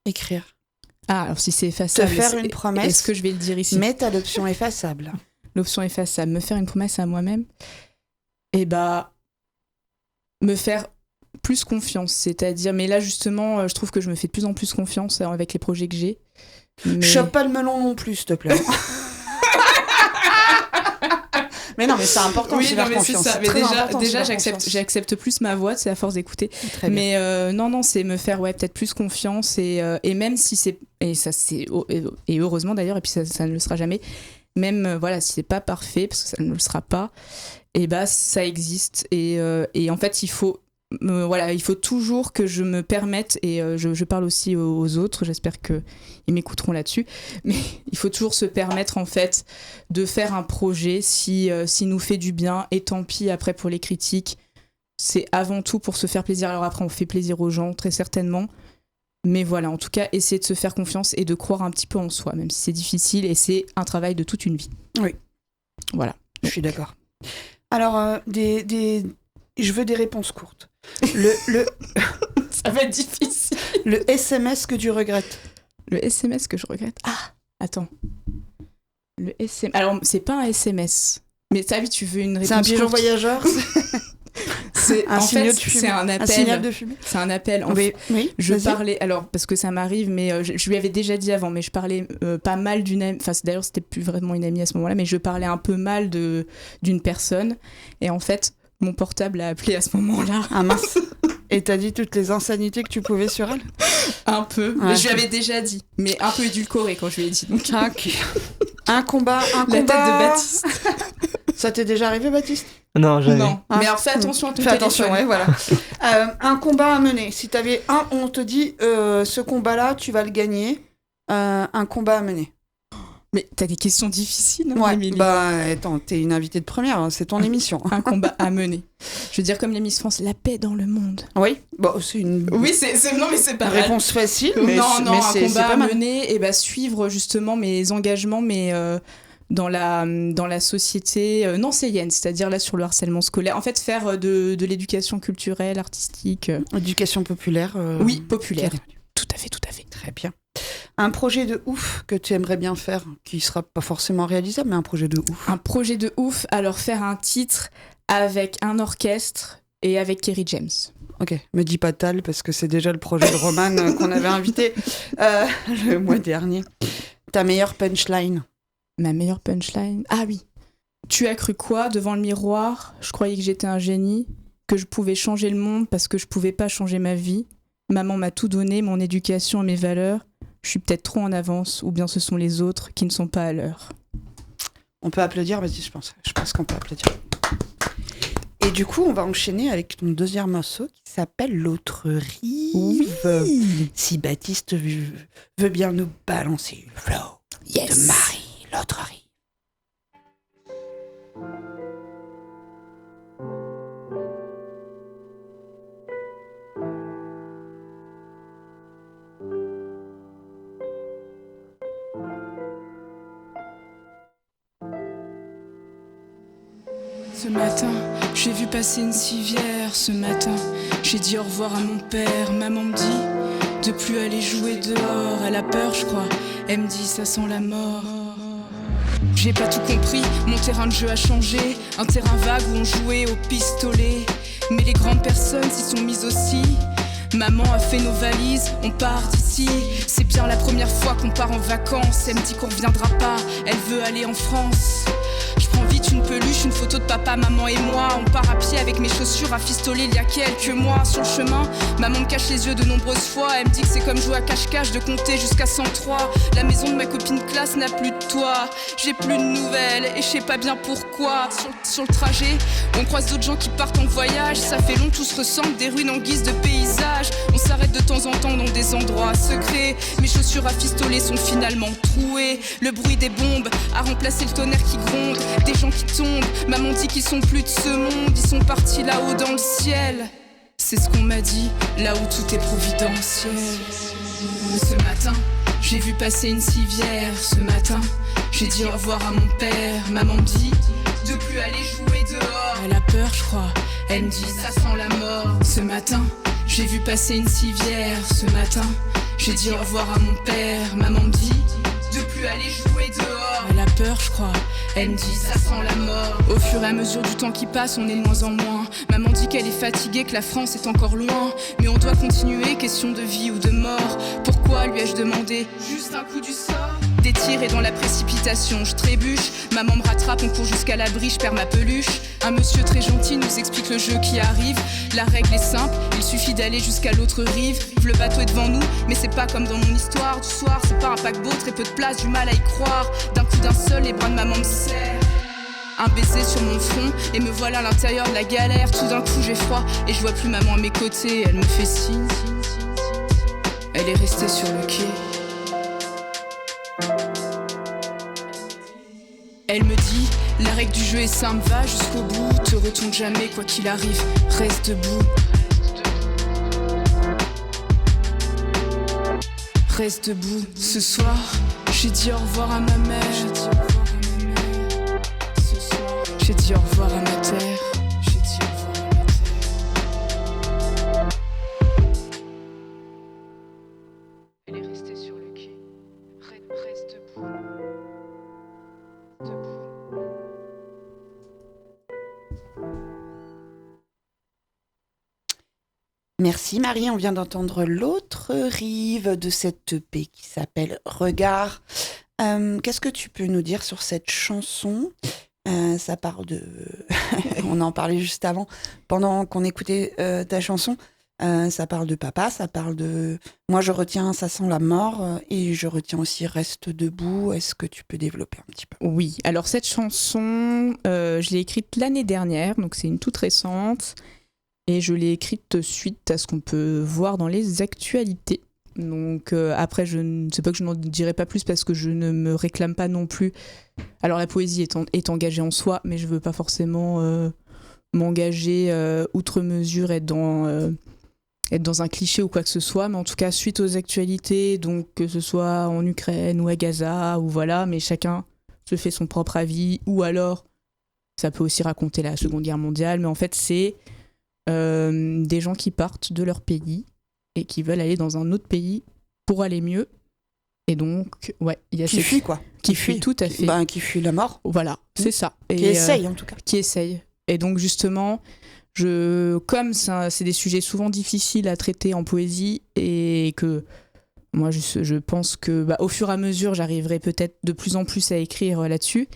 écrire ? Ah, alors si c'est effaçable... Te faire une promesse... Est-ce que je vais le dire ici ? Mais t'as l'option effaçable. L'option effaçable. Me faire une promesse à moi-même, me faire plus confiance. C'est-à-dire... Mais là, justement, je trouve que je me fais de plus en plus confiance avec les projets que j'ai. Mais... Chope pas le melon non plus, s'il te plaît. Mais non, mais c'est important. Oui, non, mais confiance. C'est ça. Mais déjà j'accepte plus ma voix, c'est à force d'écouter. Très mais non, c'est me faire peut-être plus confiance et même si c'est et heureusement d'ailleurs, et puis ça ne le sera jamais. Même si c'est pas parfait, parce que ça ne le sera pas, ça existe et en fait il faut toujours que je me permette, et je parle aussi aux autres, j'espère qu'ils m'écouteront là-dessus, mais il faut toujours se permettre en fait de faire un projet s'il nous fait du bien, et tant pis après pour les critiques, c'est avant tout pour se faire plaisir. Alors après on fait plaisir aux gens très certainement, mais voilà, en tout cas essayer de se faire confiance et de croire un petit peu en soi, même si c'est difficile et c'est un travail de toute une vie. Oui. Voilà. Je suis d'accord. Alors, je veux des réponses courtes. Ça va être difficile. Le SMS que tu regrettes. Le SMS que je regrette. Ah, attends. Le SMS. Alors, c'est pas un SMS. Mais t'as vu, tu veux une réponse. C'est un pigeon voyageur. C'est un signal de fumée. C'est un appel. Un signal de fumée. C'est un appel. Oui, je parlais. Alors, parce que ça m'arrive, mais je lui avais déjà dit avant, mais je parlais pas mal d'une amie. Enfin, d'ailleurs, c'était plus vraiment une amie à ce moment-là, mais je parlais un peu mal d'une personne. Et en fait, mon portable a appelé à ce moment-là. Ah mince. Et t'as dit toutes les insanités que tu pouvais sur elle ? Un peu. Ouais. Mais je lui avais déjà dit. Mais un peu édulcoré quand je lui ai dit. Donc... Okay. Un combat. La tête de Baptiste. Ça t'est déjà arrivé, Baptiste ? Non, jamais. Non. Mais alors fais attention à ton téléphone. Attention, ouais, voilà. Un combat à mener. Si t'avais on te dit ce combat-là, tu vas le gagner. Un combat à mener. Mais t'as des questions difficiles, ouais, Émilie. Attends, t'es une invitée de première, c'est ton émission. Un combat à mener. Je veux dire, comme les Miss France, la paix dans le monde. Oui, c'est une... Oui, non, mais c'est pas mal. Réponse facile, mais un combat à mener, et suivre justement mes engagements, mais dans la société nancéienne, c'est-à-dire là sur le harcèlement scolaire. En fait, faire de l'éducation culturelle, artistique. Éducation populaire. Oui, populaire. Tout à fait. Très bien. Un projet de ouf que tu aimerais bien faire, qui sera pas forcément réalisable, mais un projet de ouf. Un projet de ouf, alors faire un titre avec un orchestre et avec Kerry James. Ok, me dis pas Tal, parce que c'est déjà le projet de Roman qu'on avait invité le mois dernier. Ta meilleure punchline ? Ma meilleure punchline ? Ah oui. Tu as cru quoi devant le miroir ? Je croyais que j'étais un génie, que je pouvais changer le monde parce que je pouvais pas changer ma vie. Maman m'a tout donné, mon éducation et mes valeurs. Je suis peut-être trop en avance, ou bien ce sont les autres qui ne sont pas à l'heure. On peut applaudir, vas-y, je pense qu'on peut applaudir. Et du coup, on va enchaîner avec ton deuxième morceau qui s'appelle L'autre rive. Oui. Si Baptiste veut bien nous balancer le flow de Marie, L'autre rive. Ce matin, j'ai vu passer une civière. Ce matin, j'ai dit au revoir à mon père. Maman me dit de plus aller jouer dehors. Elle a peur, je crois. Elle me dit ça sent la mort. J'ai pas tout compris, mon terrain de jeu a changé. Un terrain vague où on jouait au pistolet. Mais les grandes personnes s'y sont mises aussi. Maman a fait nos valises, on part d'ici. C'est bien la première fois qu'on part en vacances. Elle me dit qu'on reviendra pas, elle veut aller en France. Je prends vite une peluche, une photo de papa, maman et moi. On part à pied avec mes chaussures rafistolées il y a quelques mois. Sur le chemin, maman me cache les yeux de nombreuses fois. Elle me dit que c'est comme jouer à cache-cache, de compter jusqu'à 103. La maison de ma copine de classe n'a plus de toit. J'ai plus de nouvelles et je sais pas bien pourquoi. Sur le trajet, on croise d'autres gens qui partent en voyage. Ça fait long, tout se ressemble, des ruines en guise de paysage. On s'arrête de temps en temps dans des endroits secrets. Mes chaussures rafistolées sont finalement trouées. Le bruit des bombes a remplacé le tonnerre qui gronde. Des gens qui tombent, maman dit qu'ils sont plus de ce monde. Ils sont partis là-haut dans le ciel. C'est ce qu'on m'a dit, là où tout est providentiel. Ce matin, j'ai vu passer une civière. Ce matin, j'ai dit au revoir à mon père. Maman me dit de plus aller jouer dehors. Elle a peur, je crois. Elle me dit ça sent la mort. Ce matin, j'ai vu passer une civière. Ce matin, j'ai dit au revoir à mon père. Maman me dit de plus aller jouer dehors. Elle a peur, je crois. Elle me dit ça sent la mort. Au fur et à mesure du temps qui passe, on est de moins en moins. Maman dit qu'elle est fatiguée, que la France est encore loin. Mais on doit continuer, question de vie ou de mort. Pourquoi lui ai-je demandé juste un coup du sort? Des tirs et dans la précipitation, je trébuche. Maman me rattrape, on court jusqu'à l'abri, je perds ma peluche. Un monsieur très gentil nous explique le jeu qui arrive. La règle est simple, il suffit d'aller jusqu'à l'autre rive. Le bateau est devant nous, mais c'est pas comme dans mon histoire du soir. C'est pas un paquebot, très peu de place, du mal à y croire. D'un coup d'un seul, les bras de maman me serrent. Un baiser sur mon front, et me voilà à l'intérieur de la galère. Tout d'un coup j'ai froid, et je vois plus maman à mes côtés. Elle me fait signe, elle est restée sur le quai. Elle me dit, la règle du jeu est simple, va jusqu'au bout. Te retourne jamais, quoi qu'il arrive, reste debout. Reste debout. Ce soir, j'ai dit au revoir à ma mère. J'ai dit au revoir à ma terre. J'ai dit au revoir à ma terre. Elle est restée sur le quai. Reste debout. Merci Marie, on vient d'entendre l'autre rive de cette EP qui s'appelle Regard. Qu'est-ce que tu peux nous dire sur cette chanson? Ça parle de... on en parlait juste avant, pendant qu'on écoutait ta chanson. Ça parle de papa, ça parle de... Moi, je retiens Ça sent la mort et je retiens aussi Reste debout. Est-ce que tu peux développer un petit peu? Oui, alors cette chanson, je l'ai écrite l'année dernière, donc c'est une toute récente. Et je l'ai écrite suite à ce qu'on peut voir dans les actualités. Donc après, je ne sais pas que je n'en dirai pas plus parce que je ne me réclame pas non plus. Alors la poésie est engagée en soi, mais je ne veux pas forcément m'engager outre mesure, être dans un cliché ou quoi que ce soit. Mais en tout cas, suite aux actualités, donc que ce soit en Ukraine ou à Gaza, ou voilà, mais chacun se fait son propre avis. Ou alors, ça peut aussi raconter la Seconde Guerre mondiale, mais en fait, c'est... des gens qui partent de leur pays et qui veulent aller dans un autre pays pour aller mieux. Et donc, ouais, il y a qui fuit quoi. Qui fuit, tout à fait. Qui fuit la mort. Voilà, c'est ça. Qui essaye en tout cas. Qui essaye. Et donc justement, comme c'est des sujets souvent difficiles à traiter en poésie et que moi je pense que au fur et à mesure, j'arriverai peut-être de plus en plus à écrire là-dessus.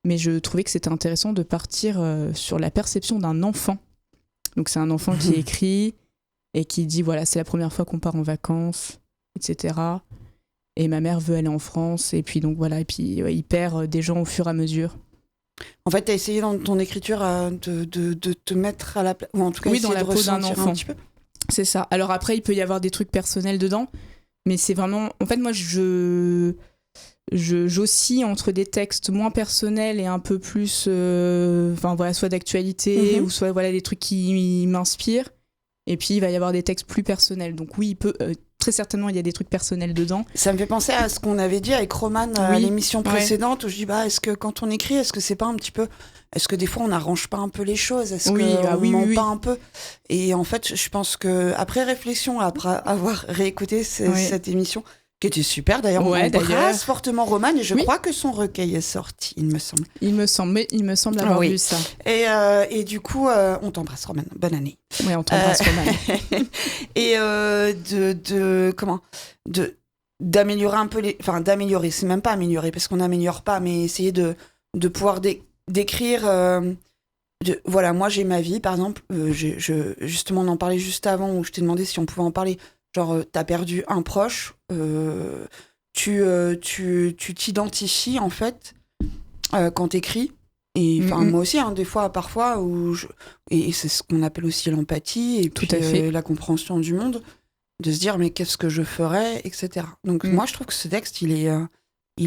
Mais je trouvais que c'était intéressant de partir sur la perception d'un enfant. Donc c'est un enfant qui écrit et qui dit voilà, c'est la première fois qu'on part en vacances, etc. Et ma mère veut aller en France et puis donc voilà, et puis il perd des gens au fur et à mesure. En fait, tu as essayé dans ton écriture de te mettre à la place, ou en tout cas dans la peau d'un enfant. Un petit peu. C'est ça. Alors après, il peut y avoir des trucs personnels dedans, mais c'est vraiment... En fait, moi, j'oscille entre des textes moins personnels et un peu plus soit d'actualité ou soit des trucs qui m'inspirent, et puis il va y avoir des textes plus personnels, donc oui, très certainement il y a des trucs personnels dedans. Ça me fait penser à ce qu'on avait dit avec Roman à l'émission précédente, où je dis est-ce que quand on écrit, est-ce que c'est pas un petit peu, est-ce que des fois on n'arrange pas un peu les choses, est-ce qu'on ment pas un peu? Et en fait je pense que après réflexion, après avoir réécouté cette émission qui était super d'ailleurs, on embrasse fortement Roman, et je crois que son recueil est sorti, il me semble avoir vu ça. Et du coup, on t'embrasse Roman, bonne année. Oui, on t'embrasse Roman. Et d'améliorer un peu d'améliorer, c'est même pas améliorer parce qu'on n'améliore pas, mais essayer de pouvoir d'écrire. Voilà, moi j'ai ma vie, par exemple. Justement, on en parlait juste avant où je t'ai demandé si on pouvait en parler. Genre, t'as perdu un proche, tu t'identifies en fait quand t'écris. Et moi aussi, hein, des fois, parfois, et c'est ce qu'on appelle aussi l'empathie et puis la compréhension du monde, de se dire mais qu'est-ce que je ferais, etc. Donc moi, je trouve que ce texte, il est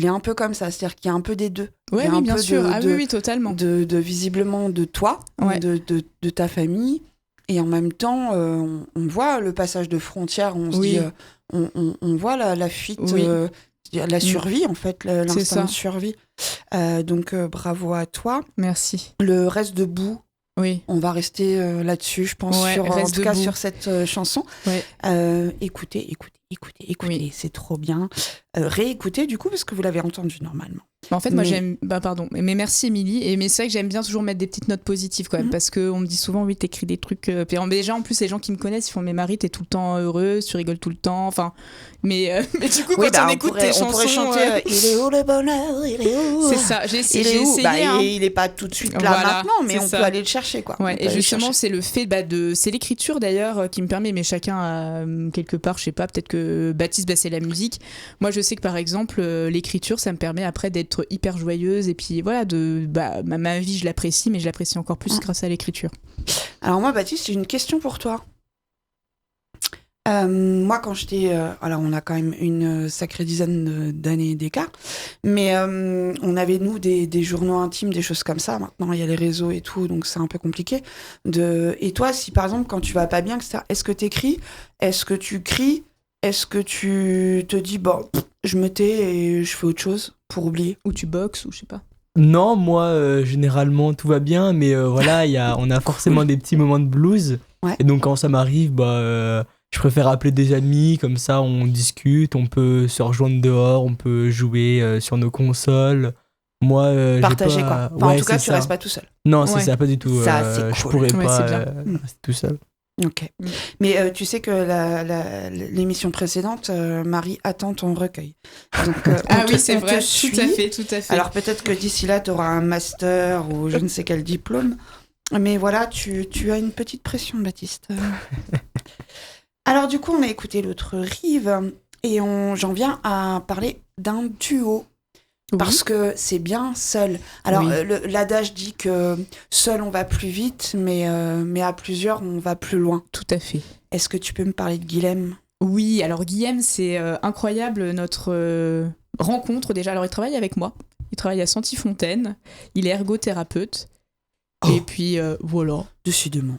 un peu comme ça, c'est-à-dire qu'il y a un peu des deux. Oui, bien sûr. Oui, totalement. De visiblement de toi, de ta famille, et en même temps, on voit le passage de frontières, on se dit, on voit la fuite, la survie en fait, l'instinct de survie. Donc bravo à toi. Merci. Le reste debout. Oui. On va rester là-dessus, je pense, sur cette chanson. Ouais. Écoutez, c'est trop bien. Réécoutez, du coup, parce que vous l'avez entendu normalement. En fait, moi, j'aime... pardon. Mais merci, Émilie. Mais c'est vrai que j'aime bien toujours mettre des petites notes positives, quand même, parce qu'on me dit souvent, oui, t'écris des trucs... Déjà, en plus, les gens qui me connaissent, ils font, mais Marie, t'es tout le temps heureuse, tu rigoles tout le temps, enfin... Mais du coup, quand on écoute tes chansons... On pourrait chanter il est où le bonheur, il est où... C'est ça, j'ai essayé. Hein. Il est pas tout de suite là maintenant, mais on peut aller le chercher, quoi. Ouais, et justement, c'est le fait c'est l'écriture, d'ailleurs, qui me permet, mais chacun a quelque part, je sais pas, peut-être que Baptiste, c'est la musique. Moi, je sais que, par exemple, l'écriture, ça me permet après d'être hyper joyeuse, et puis voilà, ma vie, je l'apprécie, mais je l'apprécie encore plus grâce à l'écriture. Alors moi, Baptiste, j'ai une question pour toi. Moi, quand j'étais... alors, on a quand même une sacrée dizaine d'années d'écart, mais on avait, nous, des journaux intimes, des choses comme ça. Maintenant, il y a les réseaux et tout, donc c'est un peu compliqué. Et toi, si par exemple, quand tu vas pas bien, etc., est-ce que t'écris ? Est-ce que tu cries ? Est-ce que tu te dis, je me tais et je fais autre chose pour oublier ? Ou tu boxes, ou je sais pas. Non, moi, généralement, tout va bien, mais voilà, on a forcément des petits moments de blues. Ouais. Et donc, quand ça m'arrive, je préfère appeler des amis, comme ça on discute, on peut se rejoindre dehors, on peut jouer sur nos consoles. Moi, partager quoi. Enfin, en tout cas, tu restes pas tout seul. Non, c'est ça, pas du tout. Ça, c'est cool. Je pourrais pas rester tout seul. Ok. Mais tu sais que l'émission précédente, Marie attend ton recueil. Donc, oui, c'est vrai, tout à fait. Alors peut-être que d'ici là, tu auras un master ou je ne sais quel diplôme. Mais voilà, tu as une petite pression, Baptiste. Alors du coup, on a écouté l'autre rive et j'en viens à parler d'un duo. Oui. Parce que c'est bien seul. Alors l'adage dit que seul on va plus vite, mais à plusieurs on va plus loin. Tout à fait. Est-ce que tu peux me parler de Guilhem ? Oui, alors Guilhem, c'est incroyable notre rencontre déjà. Alors il travaille avec moi, il travaille à Santi-Fontaine, il est ergothérapeute. Et puis voilà. Décidément.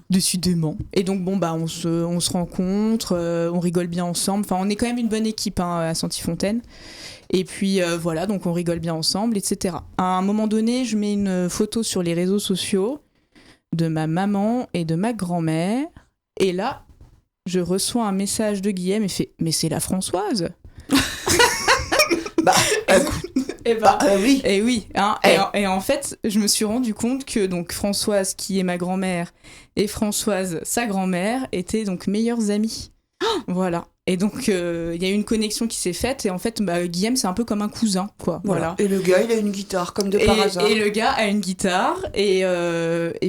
Et donc on se rencontre, on rigole bien ensemble. Enfin, on est quand même une bonne équipe à Santi-Fontaine. Et puis voilà, donc on rigole bien ensemble, etc. À un moment donné, je mets une photo sur les réseaux sociaux de ma maman et de ma grand-mère. Et là, je reçois un message de Guilhem et fait « Mais c'est la Françoise !» oui. Et oui. Et en fait, je me suis rendu compte que donc Françoise, qui est ma grand-mère, et Françoise, sa grand-mère, étaient donc meilleures amies. Voilà. Et donc, il y a eu une connexion qui s'est faite. Et en fait, Guilhem, c'est un peu comme un cousin, quoi. Voilà. Et le gars, il a une guitare, comme de par hasard. Et le gars a une guitare. Et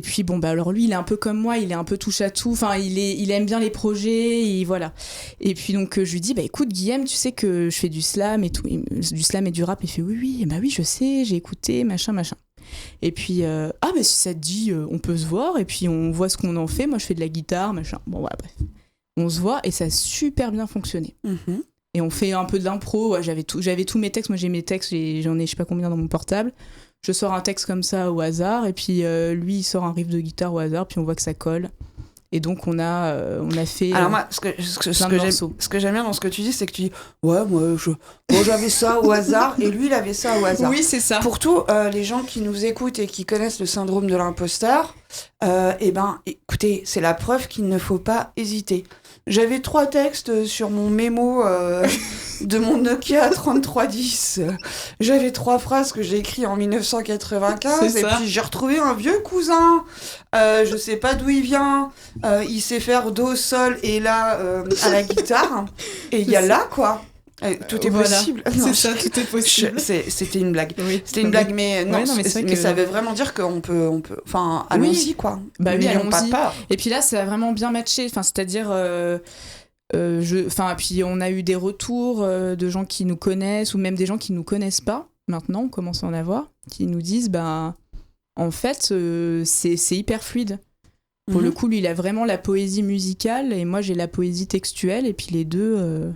puis, alors lui, il est un peu comme moi. Il est un peu touche-à-tout. Enfin, il aime bien les projets. Et voilà. Et puis, donc, je lui dis, écoute, Guilhem, tu sais que je fais du slam et tout. Du slam et du rap. Il fait, oui, je sais, j'ai écouté, machin. Et puis, mais si ça te dit, on peut se voir. Et puis, on voit ce qu'on en fait. Moi, je fais de la guitare, machin. Bon, voilà, bref. On se voit et ça a super bien fonctionné. Mm-hmm. Et on fait un peu de l'impro. Ouais, j'avais tous mes textes. Moi, j'ai mes textes. J'en ai je sais pas combien dans mon portable. Je sors un texte comme ça au hasard. Et puis, lui, il sort un riff de guitare au hasard. Puis, on voit que ça colle. Et donc, on a fait. Alors, moi, ce que j'aime bien dans ce que tu dis, c'est que tu dis ouais, moi, j'avais ça au hasard. Et lui, il avait ça au hasard. Oui, c'est ça. Pour tous les gens qui nous écoutent et qui connaissent le syndrome de l'imposteur, écoutez, c'est la preuve qu'il ne faut pas hésiter. J'avais 3 textes sur mon mémo de mon Nokia 3310. J'avais 3 phrases que j'ai écrites en 1995. Et puis j'ai retrouvé un vieux cousin. Je sais pas d'où il vient. Il sait faire do, sol et la à la guitare. Et il y a là, quoi. Tout est possible. C'est ça, tout est possible. C'était une blague. Oui. C'était une blague, mais non, mais ça veut vraiment dire qu'on peut, enfin, allons-y, quoi. Bah oui, allons-y. Pas peur. Et puis là, ça a vraiment bien matché. Enfin, c'est-à-dire, puis on a eu des retours de gens qui nous connaissent ou même des gens qui nous connaissent pas. Maintenant, on commence à en avoir, qui nous disent, en fait, c'est hyper fluide. Pour le coup, lui, il a vraiment la poésie musicale et moi, j'ai la poésie textuelle. Et puis les deux,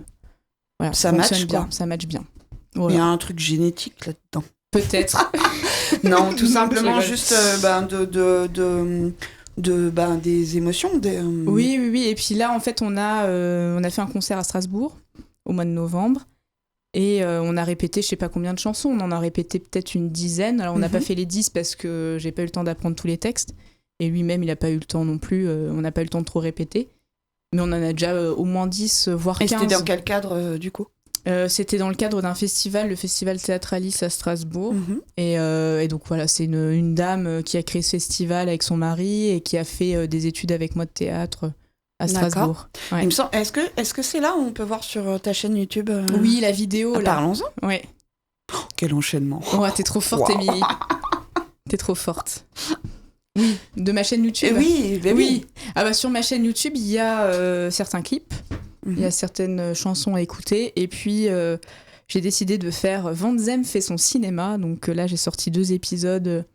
voilà, ça match bien. quoi. Ça match bien. Voilà. Il y a un truc génétique là-dedans. Peut-être. Non, tout simplement juste des émotions. Oui. Et puis là, en fait, on a fait un concert à Strasbourg au mois de novembre. Et on a répété je sais pas combien de chansons. On en a répété peut-être une dizaine. Alors on n'a pas fait les 10 parce que j'ai pas eu le temps d'apprendre tous les textes. Et lui-même, il a pas eu le temps non plus. On n'a pas eu le temps de trop répéter. Mais on en a déjà au moins 10, voire 15. Et c'était dans quel cadre, du coup ? C'était dans le cadre d'un festival, le Festival Théâtralis à Strasbourg. Et donc voilà, c'est une dame qui a créé ce festival avec son mari et qui a fait des études avec moi de théâtre à Strasbourg. Ouais. Il me semble, est-ce que c'est là où on peut voir sur ta chaîne YouTube Oui, la vidéo. Là. Parlons-en. Ouais. Oh, quel enchaînement. Oh, t'es trop forte, Émilie. T'es trop forte. Oui, de ma chaîne YouTube. Oui. Ah sur ma chaîne YouTube, il y a certains clips, il y a certaines chansons à écouter, et puis j'ai décidé de faire Van Zem fait son cinéma, donc là j'ai sorti 2 épisodes,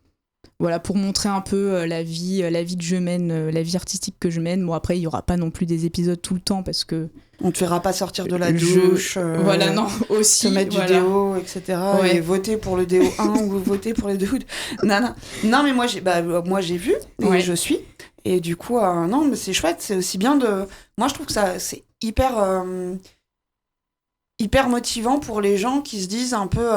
voilà, pour montrer un peu la vie que je mène, la vie artistique que je mène. Bon, après il y aura pas non plus des épisodes tout le temps parce que on te fera pas sortir de la douche. Voilà, non, aussi. Te mettre du déo, etc. Ouais. Et voter pour le déo 1 ou voter pour les déo. Non, mais moi j'ai vu et je suis. Et du coup, non, mais c'est chouette. C'est aussi bien de. Moi, je trouve que ça, c'est hyper motivant pour les gens qui se disent un peu.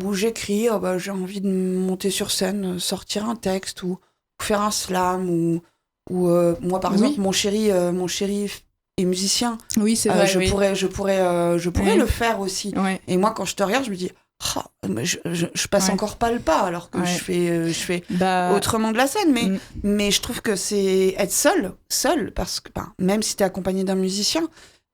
Où j'écris, j'ai envie de monter sur scène, sortir un texte ou faire un slam ou moi, par exemple, mon chéri et musicien. Oui, c'est vrai. Je pourrais le faire aussi. Ouais. Et moi, quand je te regarde, je me dis, je passe encore pas le pas, alors que je fais autrement de la scène. Mais je trouve que c'est être seul, parce que même si t'es accompagné d'un musicien,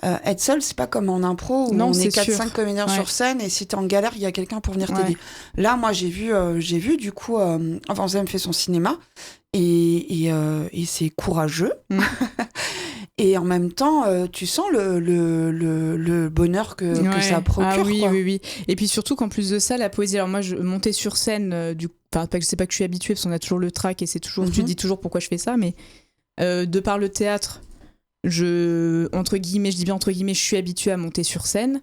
être seul, c'est pas comme en impro où on est 4-5 comédiens sur scène et si t'es en galère, il y a quelqu'un pour venir t'aider. Là, moi, j'ai vu du coup, Van Zem fait son cinéma et c'est courageux. Et en même temps, tu sens le bonheur que ça procure. Ah oui, quoi. oui. Et puis surtout qu'en plus de ça, la poésie. Alors moi, je montais sur scène, c'est pas que je suis habituée, parce qu'on a toujours le trac et c'est toujours, tu dis toujours pourquoi je fais ça, mais de par le théâtre, entre guillemets, je dis bien entre guillemets, je suis habituée à monter sur scène.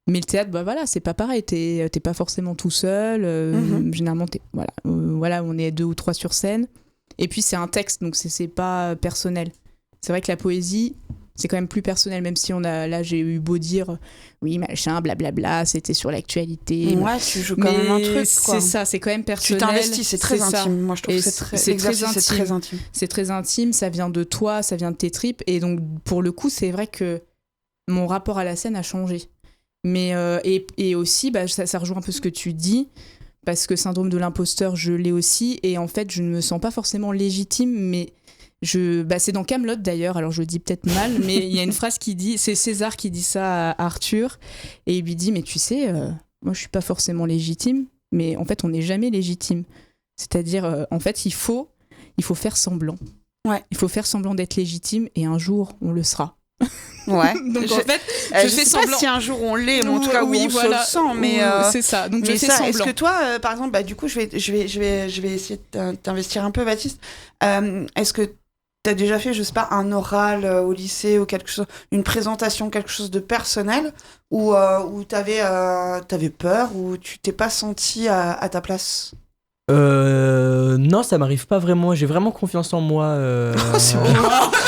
Mais le théâtre, c'est pas pareil. T'es pas forcément tout seul. Généralement, on est 2 ou 3 sur scène. Et puis c'est un texte, donc c'est pas personnel. C'est vrai que la poésie, c'est quand même plus personnel, même si j'ai eu beau dire oui, machin, blablabla, c'était sur l'actualité. Ouais, tu joues quand même un truc, quoi. C'est ça, c'est quand même personnel. Tu t'investis, c'est très intime. Moi, je trouve que c'est très intime. C'est très intime, ça vient de toi, ça vient de tes tripes. Et donc, pour le coup, c'est vrai que mon rapport à la scène a changé. Mais, et aussi, ça rejoint un peu ce que tu dis, parce que syndrome de l'imposteur, je l'ai aussi. Et en fait, je ne me sens pas forcément légitime, mais... c'est dans Kaamelott d'ailleurs, alors je le dis peut-être mal, mais il y a une phrase qui dit, c'est César qui dit ça à Arthur, et il lui dit, mais tu sais, moi je suis pas forcément légitime, mais en fait on n'est jamais légitime. C'est-à-dire, en fait il faut faire semblant. Ouais. Il faut faire semblant d'être légitime, et un jour on le sera. Ouais. Donc en fait, je fais semblant. Pas si un jour on l'est, mais en tout cas où on se le sent, mais c'est ça. Donc je fais semblant. Est-ce que toi, par exemple, du coup, je vais essayer de t'investir un peu, Baptiste. Est-ce que t'as déjà fait, je sais pas, un oral au lycée ou quelque chose, une présentation, quelque chose de personnel, où t'avais peur, où tu t'es pas senti à ta place? Non, ça m'arrive pas vraiment. J'ai vraiment confiance en moi. C'est bon.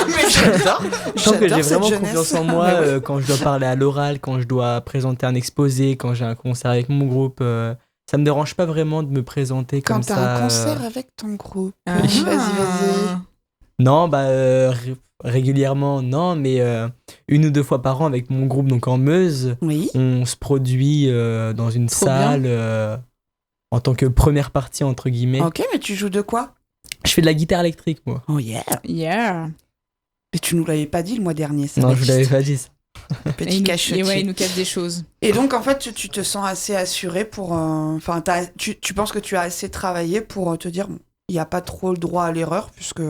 Mais j'adore. Je sens que j'ai vraiment confiance en moi quand je dois parler à l'oral, quand je dois présenter un exposé, quand j'ai un concert avec mon groupe. Ça me dérange pas vraiment de me présenter comme ça. Quand t'as un concert avec ton groupe. Vas-y. Non, régulièrement, non, mais 1 ou 2 fois par an avec mon groupe, donc en Meuse, on se produit dans une salle en tant que première partie, entre guillemets. Ok, mais tu joues de quoi? Je fais de la guitare électrique, moi. Oh yeah. Yeah. Mais tu nous l'avais pas dit le mois dernier, ça. Non, je vous l'avais pas dit, ça. Petit cachetier. Et ouais, il nous cache des choses. Et donc, en fait, tu te sens assez assuré pour... Enfin, tu penses que tu as assez travaillé pour te dire, il n'y a pas trop le droit à l'erreur puisque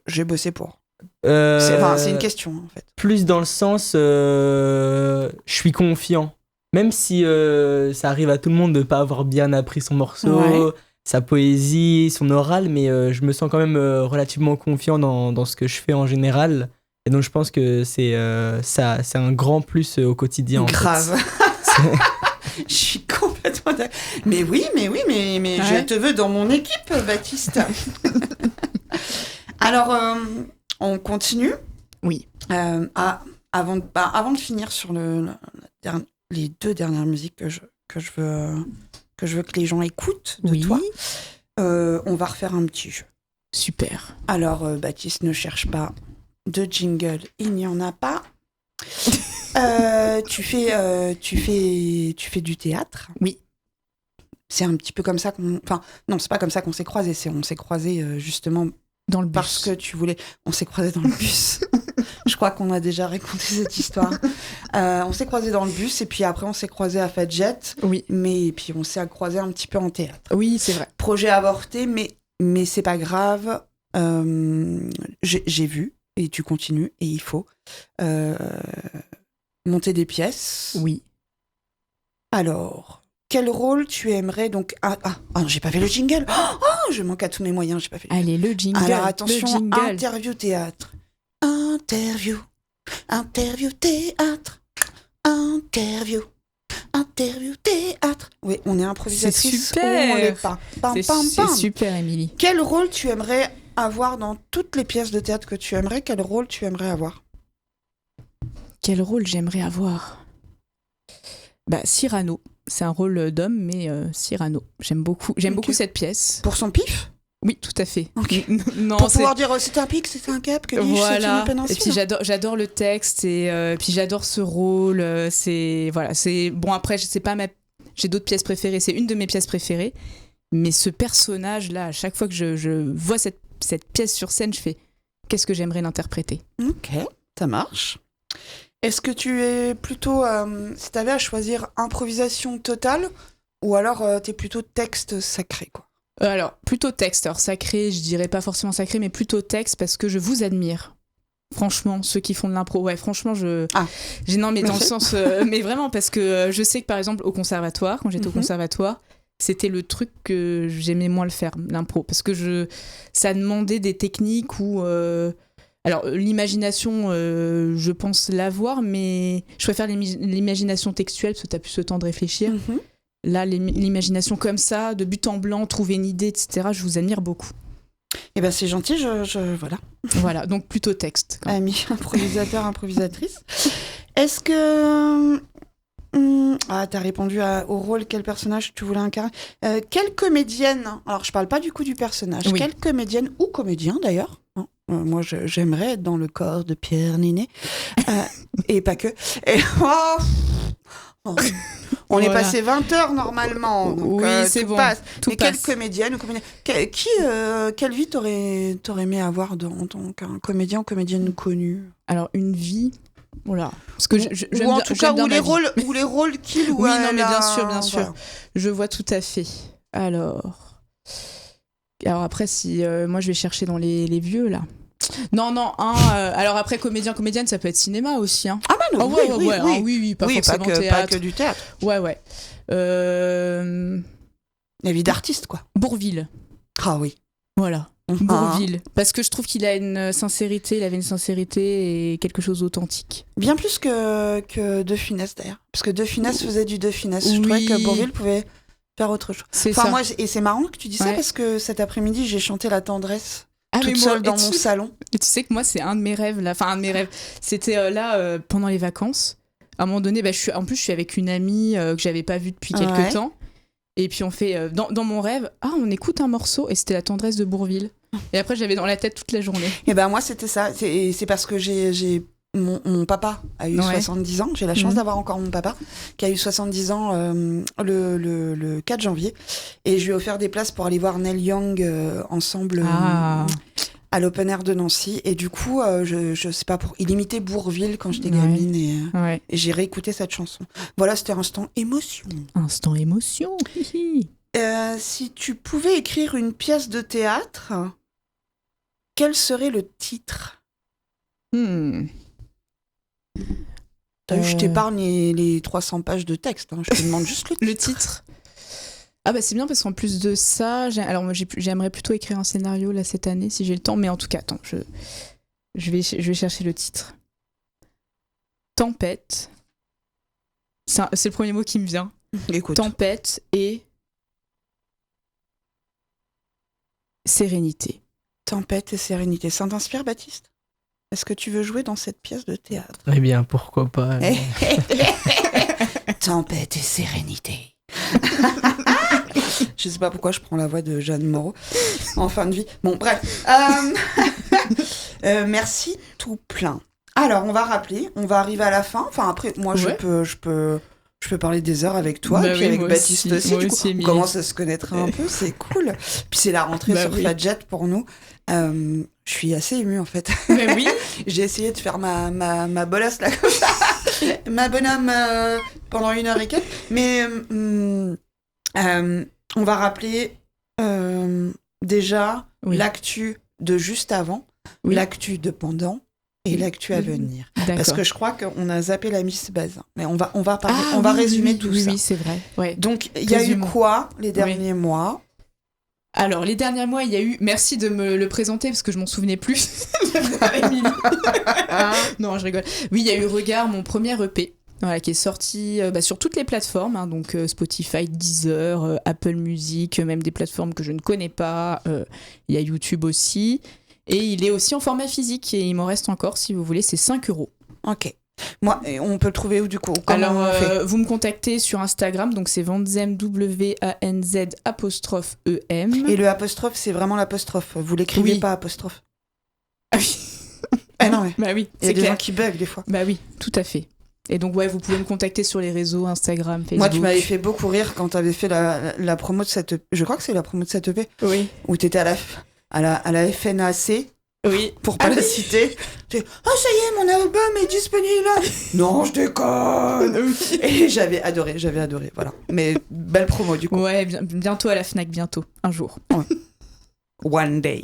j'ai bossé pour. C'est une question, en fait. Plus dans le sens, je suis confiant. Même si ça arrive à tout le monde de ne pas avoir bien appris son morceau, sa poésie, son oral, mais je me sens quand même relativement confiant dans ce que je fais en général. Et donc je pense que c'est un grand plus au quotidien. Grave. Je suis complètement d'accord. Mais oui, je te veux dans mon équipe, Baptiste. Alors, on continue. Oui. Avant de finir sur les 2 dernières musiques que je veux que les gens écoutent de toi, on va refaire un petit jeu. Super. Alors, Baptiste, ne cherche pas de jingle, il n'y en a pas. Tu fais du théâtre. Oui. C'est un petit peu comme ça qu'on... Enfin, non, c'est pas comme ça qu'on s'est croisés. On s'est croisés justement... Dans le bus. Parce que tu voulais... On s'est croisés dans le bus. Je crois qu'on a déjà raconté cette histoire. On s'est croisés dans le bus et puis après on s'est croisés à Fadjet. Oui. Mais puis on s'est croisés un petit peu en théâtre. Oui, c'est vrai. Projet avorté, mais c'est pas grave. J'ai vu et tu continues et il faut monter des pièces. Oui. Alors, quel rôle tu aimerais donc... j'ai pas fait le jingle. Je manque à tous mes moyens, j'ai pas fait. Allez, le jingle. Alors attention, le jingle. interview théâtre. Interview théâtre. Interview théâtre. Oui, on est improvisatrice. C'est super. Ou on l'est pas. C'est super, Émilie. Quel rôle tu aimerais avoir dans toutes les pièces de théâtre que tu aimerais? Quel rôle tu aimerais avoir? Quel rôle j'aimerais avoir? Cyrano. C'est un rôle d'homme, mais Cyrano. J'aime beaucoup cette pièce. Pour son pif? Oui, tout à fait. Okay. Non, pour pouvoir dire c'est un pic, c'est un cap, que dis-je, c'est une péninsule. Et puis j'adore le texte et puis j'adore ce rôle. C'est bon, après j'ai d'autres pièces préférées. C'est une de mes pièces préférées, mais ce personnage là, à chaque fois que je vois cette pièce sur scène, je fais qu'est-ce que j'aimerais l'interpréter. Ok, ça marche. Est-ce que tu es plutôt, si tu avais à choisir improvisation totale, ou alors t'es plutôt texte sacré, quoi? Alors, plutôt texte. Alors, sacré, je dirais pas forcément sacré, mais plutôt texte, parce que je vous admire. Franchement, ceux qui font de l'impro. Ouais, franchement, non, mais dans le sens... mais vraiment, parce que je sais que, par exemple, au conservatoire, quand j'étais au conservatoire, c'était le truc que j'aimais moins le faire, l'impro. Parce que ça demandait des techniques où... Alors, l'imagination, je pense l'avoir, mais je préfère l'imagination textuelle, parce que t'as plus ce temps de réfléchir. Là, l'imagination comme ça, de but en blanc, trouver une idée, etc., je vous admire beaucoup. Eh ben c'est gentil, voilà. Voilà, donc plutôt texte. Ami, improvisateur, improvisatrice. Est-ce que... t'as répondu au rôle, quel personnage tu voulais incarner. Quelle comédienne, alors je parle pas du coup du personnage, quelle comédienne ou comédien d'ailleurs, moi j'aimerais être dans le corps de Pierre Ninet, et pas que. Et, on est passé 20 heures normalement, donc c'est tout bon. Passe. Tout mais passe. quelle comédienne ou comédien quelle vie t'aurais aimé avoir en tant qu'un comédien ou comédienne connue? Alors une vie, voilà. Parce que ou en tout cas ou les rôles qu'il ou oui, non, mais bien sûr. Voilà. Je vois tout à fait. Alors après si moi je vais chercher dans les vieux là. Non, alors après comédienne, ça peut être cinéma aussi. Hein. Ah bah non, oui, pas forcément théâtre. Pas que du théâtre. Ouais. La vie d'artiste, quoi. Bourvil. Ah oui. Voilà, Bourvil. Parce que je trouve qu'il a une sincérité, il avait une sincérité et quelque chose d'authentique. Bien plus que De Funès, d'ailleurs. Parce que De Funès faisait du De Funès. Je trouvais que Bourvil pouvait faire autre chose. C'est ça. Moi, et c'est marrant que tu dis ça parce que cet après-midi, j'ai chanté La Tendresse. Toute seule dans mon salon. Et tu sais que moi, c'est un de mes rêves. Enfin, un de mes rêves. C'était pendant les vacances. À un moment donné, je suis avec une amie que j'avais pas vue depuis quelques temps. Et puis on fait, dans mon rêve, on écoute un morceau. Et c'était La Tendresse de Bourvil. Et après, j'avais dans la tête toute la journée. Et ben moi, c'était ça. C'est parce que mon papa a eu 70 ans. J'ai la chance d'avoir encore mon papa qui a eu 70 ans le 4 janvier. Et je lui ai offert des places pour aller voir Neil Young ensemble à l'Open Air de Nancy. Et du coup, je sais pas, il imitait Bourvil quand j'étais gamine et j'ai réécouté cette chanson. Voilà, c'était Instant Émotion. Instant Émotion. Si tu pouvais écrire une pièce de théâtre, quel serait le titre ? Je t'épargne les 300 pages de texte, hein. Je te demande juste le titre. Ah bah c'est bien parce qu'en plus de ça, j'aimerais plutôt écrire un scénario là cette année si j'ai le temps, mais en tout cas, attends, je vais chercher le titre. Tempête. C'est le premier mot qui me vient. Écoute. Tempête et sérénité. Tempête et sérénité. Ça t'inspire, Baptiste ? Est-ce que tu veux jouer dans cette pièce de théâtre ? Eh bien, pourquoi pas. Tempête et sérénité. Je sais pas pourquoi je prends la voix de Jeanne Moreau en fin de vie. Bon, bref. Merci tout plein. Alors, on va rappeler, on va arriver à la fin. Enfin, après, moi, je peux parler des heures avec toi, et puis avec Baptiste aussi. Du coup, on commence à se connaître un peu, c'est cool. Puis c'est la rentrée sur Fadjet pour nous. Je suis assez émue, en fait. Mais oui. J'ai essayé de faire ma bolasse, là, comme ça. Ma bonhomme pendant 1 heure et quelques. Mais on va rappeler déjà l'actu de juste avant, l'actu de pendant et l'actu à venir. D'accord. Parce que je crois qu'on a zappé la Miss Bazin. Mais on va résumer tout ça. Oui, c'est vrai. Ouais. Donc, il y a eu quoi les derniers mois ? Alors, les derniers mois, il y a eu... Merci de me le présenter, parce que je m'en souvenais plus. Non, je rigole. Oui, il y a eu Regard, mon premier EP, qui est sorti sur toutes les plateformes, hein, donc Spotify, Deezer, Apple Music, même des plateformes que je ne connais pas. Il y a YouTube aussi. Et il est aussi en format physique, et il m'en reste encore, si vous voulez, c'est 5€. Ok. Moi, on peut le trouver où du coup ? Alors, vous me contactez sur Instagram, donc c'est Vanzem, WANZ''EM. Et le apostrophe, c'est vraiment l'apostrophe. Vous l'écrivez pas apostrophe. Ah oui. Ah non, mais bah oui, il y a des gens qui bug des fois. Bah oui, tout à fait. Et donc, vous pouvez me contacter sur les réseaux, Instagram, Facebook. Moi, tu m'avais fait beaucoup rire quand tu avais fait la promo de cette EP. Je crois que c'est la promo de cette EP. Oui. Où tu étais à la FNAC. Oui. Pour pas la citer. Ça y est, mon album est disponible. Non, je déconne. Et j'avais adoré. Voilà. Mais belle promo du coup. Ouais, bientôt à la Fnac, bientôt. Un jour. Ouais. One day.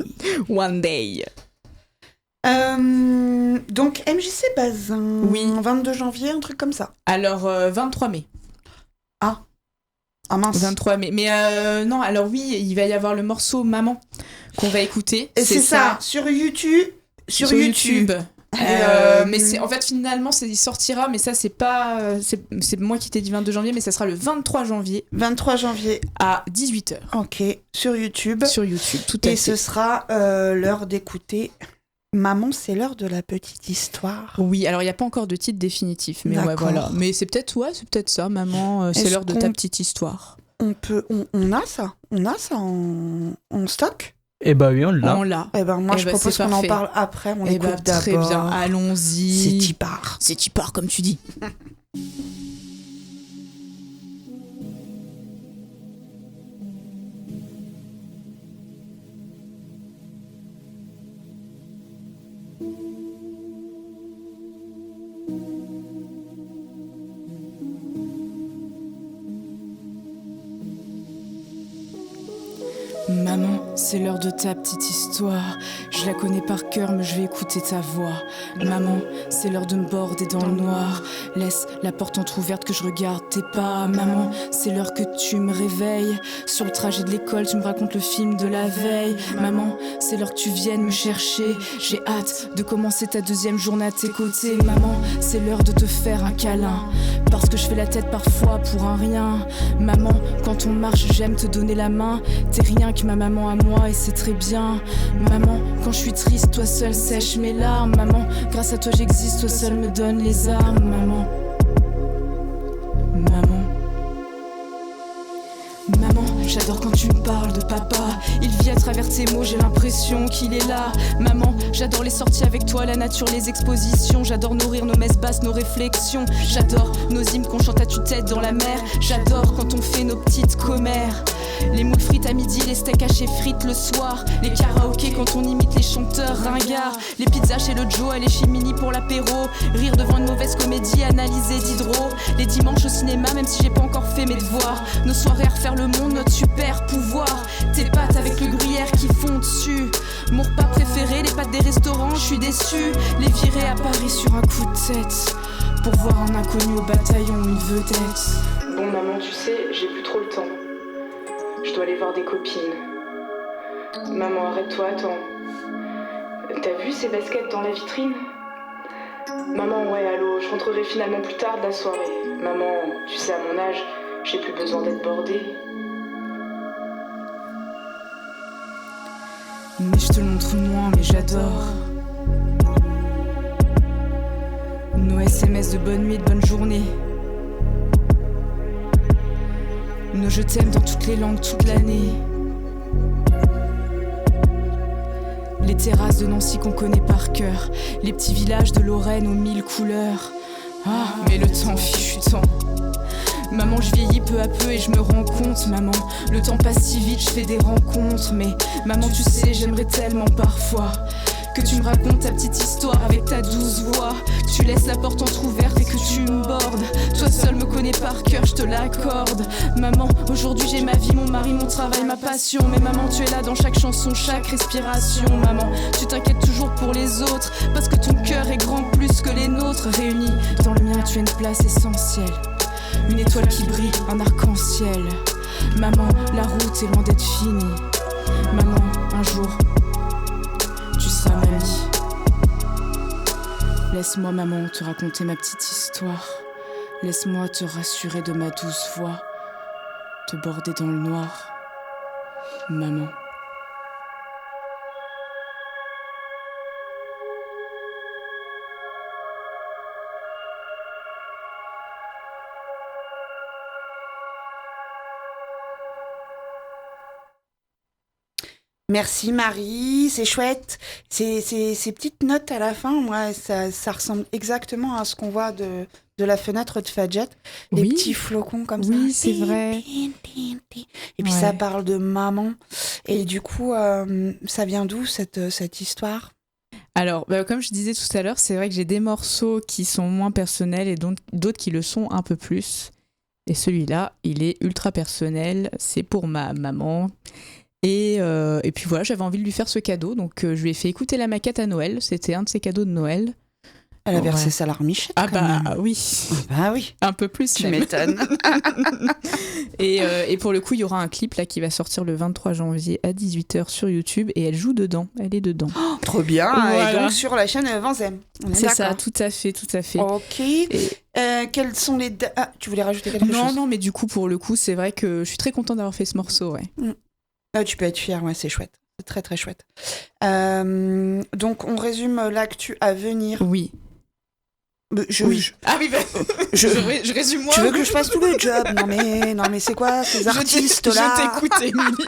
Donc, MJC Bazin. Oui. 22 janvier, un truc comme ça. Alors, 23 mai. Ah mince. 23 mai. Mais non, alors oui, il va y avoir le morceau Maman qu'on va écouter. Et c'est ça, sur YouTube. Sur YouTube. Mais en fait, finalement, il sortira, mais ça, c'est pas. C'est moi qui t'ai dit 22 janvier, mais ça sera le 23 janvier. 23 janvier. À 18h. Ok, sur YouTube. Sur YouTube, tout à fait. Et ce sera l'heure d'écouter. Maman, c'est l'heure de la petite histoire. Oui, alors il n'y a pas encore de titre définitif, mais voilà. Mais c'est peut-être ça, Maman, c'est l'heure de ta petite histoire. On a ça en stock. Eh ben oui, on l'a. Eh ben moi je propose qu'on en parle après, on écoute d'abord. Très bien, allons-y. C'est t'y part comme tu dis. Maman, c'est l'heure de ta petite histoire. Je la connais par cœur, mais je vais écouter ta voix. Maman, c'est l'heure de me border dans le noir. Laisse la porte entrouverte que je regarde tes pas. Maman, c'est l'heure que tu me réveilles. Sur le trajet de l'école, tu me racontes le film de la veille. Maman, c'est l'heure que tu viennes me chercher. J'ai hâte de commencer ta deuxième journée à tes côtés. Maman, c'est l'heure de te faire un câlin. Parce que je fais la tête parfois pour un rien. Maman, quand on marche, j'aime te donner la main. T'es rien que ma maman à moi et c'est très bien. Maman, quand je suis triste, toi seule sèche mes larmes. Maman, grâce à toi j'existe, toi seule me donne les armes. Maman, j'adore quand tu me parles de papa. Il vit à travers tes mots, j'ai l'impression qu'il est là. Maman, j'adore les sorties avec toi, la nature, les expositions. J'adore nourrir nos messes basses, nos réflexions. J'adore nos hymnes qu'on chante à tue-tête dans la mer. J'adore quand on fait nos petites commères. Les moules frites à midi, les steaks hachés frites le soir. Les karaokés quand on imite les chanteurs ringards. Les pizzas chez le Joe, les chimini pour l'apéro. Rire devant une mauvaise comédie, analyser Diderot. Les dimanches au cinéma, même si j'ai pas encore fait mes devoirs. Nos soirées à refaire le monde, notre super pouvoir. Tes pâtes avec le gruyère qui fond dessus. Mon repas préféré, les pâtes des restaurants, je suis déçue. Les virer à Paris sur un coup de tête. Pour voir un inconnu au bataillon, une vedette. Bon maman, tu sais, j'ai plus trop le temps. Je dois aller voir des copines. Maman, arrête-toi, attends. T'as vu ces baskets dans la vitrine? Maman, ouais, allô, je rentrerai finalement plus tard de la soirée. Maman, tu sais, à mon âge, j'ai plus besoin d'être bordée. Mais je te le montre moins, mais j'adore. Nos SMS de bonne nuit, de bonne journée. Nos je t'aime dans toutes les langues, toute l'année. Les terrasses de Nancy qu'on connaît par cœur. Les petits villages de Lorraine aux 1000 couleurs. Ah, mais le temps, fichu temps. Maman, je vieillis peu à peu et je me rends compte, maman. Le temps passe si vite, je fais des rencontres. Mais maman, tu sais, j'aimerais tellement parfois que tu me racontes ta petite histoire avec ta douce voix. Tu laisses la porte entrouverte et que tu me bordes. Toi seul me connais par cœur, je te l'accorde. Maman, aujourd'hui j'ai ma vie, mon mari, mon travail, ma passion. Mais maman, tu es là dans chaque chanson, chaque respiration. Maman, tu t'inquiètes toujours pour les autres, parce que ton cœur est grand plus que les nôtres. Réunis dans le mien, tu as une place essentielle. Une étoile qui brille, un arc-en-ciel. Maman, la route est loin d'être finie. Maman, un jour tu seras mamie. Laisse-moi, maman, te raconter ma petite histoire. Laisse-moi te rassurer de ma douce voix. Te border dans le noir. Maman. Merci Marie, c'est chouette. Ces petites notes à la fin, moi, ça ressemble exactement à ce qu'on voit de la fenêtre de Fadjet. Les petits flocons comme ça. Oui, c'est vrai. Et puis ça parle de maman. Et du coup, ça vient d'où cette histoire ? Alors, comme je disais tout à l'heure, c'est vrai que j'ai des morceaux qui sont moins personnels et d'autres qui le sont un peu plus. Et celui-là, il est ultra personnel. C'est pour ma maman. Et puis voilà, j'avais envie de lui faire ce cadeau, donc je lui ai fait écouter la maquette à Noël. C'était un de ses cadeaux de Noël. Elle a versé sa larmichette. Ah bah même. oui. Ah bah oui. Un peu plus. Tu m'étonnes. Et pour le coup, il y aura un clip là qui va sortir le 23 janvier à 18h sur YouTube et elle joue dedans. Elle est dedans. Oh, trop bien. Voilà. Et donc sur la chaîne Vanzem. C'est ça, tout à fait. Ok. Quelles sont les... Ah, tu voulais rajouter quelque chose ? Non, mais du coup, pour le coup, c'est vrai que je suis très contente d'avoir fait ce morceau, ouais. Tu peux être fière, ouais, c'est chouette. C'est très très chouette. Donc on résume l'actu à venir. Oui. Ah oui, je résume moi. Tu veux que je fasse tout le job ? Non mais c'est quoi ces artistes là ? Je t'écoute, Émilie.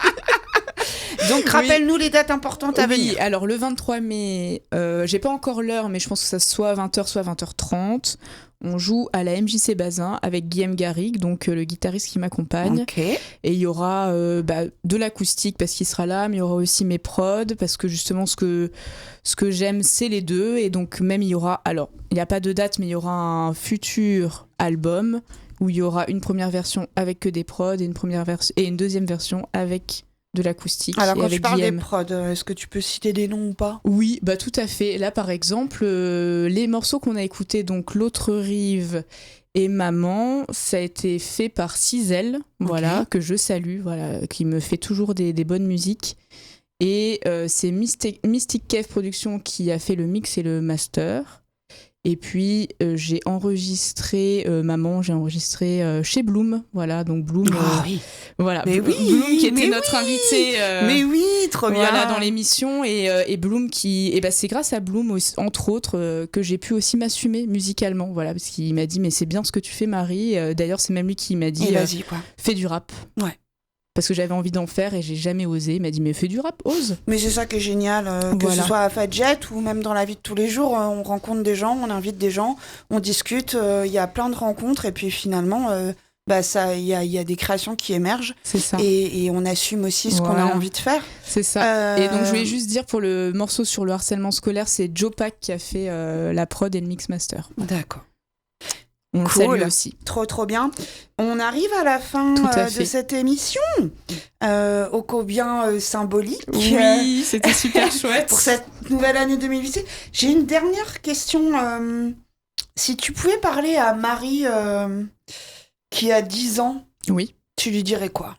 Donc rappelle-nous les dates importantes à venir. Oui, alors le 23 mai, j'ai pas encore l'heure, mais je pense que ça soit 20h, soit 20h30. On joue à la MJC Bazin avec Guillaume Garrigue, donc le guitariste qui m'accompagne. Okay. Et il y aura de l'acoustique parce qu'il sera là, mais il y aura aussi mes prods parce que justement ce que j'aime, c'est les deux. Et donc même il y aura, alors il n'y a pas de date, mais il y aura un futur album où il y aura une première version avec que des prods et une deuxième version avec de l'acoustique. Alors quand avec tu parles Guillaume. des prods, est-ce que tu peux citer des noms ou pas ? Oui, bah tout à fait. Là par exemple, les morceaux qu'on a écoutés, donc L'autre rive et Maman, ça a été fait par Cizel, voilà, que je salue, voilà, qui me fait toujours des bonnes musiques. Et c'est Mystic Cave Productions qui a fait le mix et le master. Et puis j'ai enregistré Maman, chez Bloom, voilà, donc Bloom, voilà, Bloom qui était notre invité, mais oui, trop bien, voilà, dans l'émission et Bloom c'est grâce à Bloom aussi, entre autres que j'ai pu aussi m'assumer musicalement, voilà, parce qu'il m'a dit mais c'est bien ce que tu fais Marie, d'ailleurs c'est même lui qui m'a dit vas-y quoi, fais du rap, ouais. parce que j'avais envie d'en faire et j'ai jamais osé. Il m'a dit mais fais du rap, ose. Mais c'est ça qui est génial, que ce soit à Fadjet ou même dans la vie de tous les jours, on rencontre des gens, on invite des gens, on discute, il y a plein de rencontres et puis finalement il y a des créations qui émergent. C'est ça. Et on assume aussi ce qu'on a envie de faire. C'est ça. Et donc je voulais juste dire pour le morceau sur le harcèlement scolaire, c'est Joe Pack qui a fait la prod et le mix master. D'accord. On le salue aussi. Trop bien. On arrive à la fin de cette émission, ô combien symbolique. Oui, c'était super chouette. Pour cette nouvelle année 2018. J'ai une dernière question. Si tu pouvais parler à Marie qui a 10 ans, oui, tu lui dirais quoi ?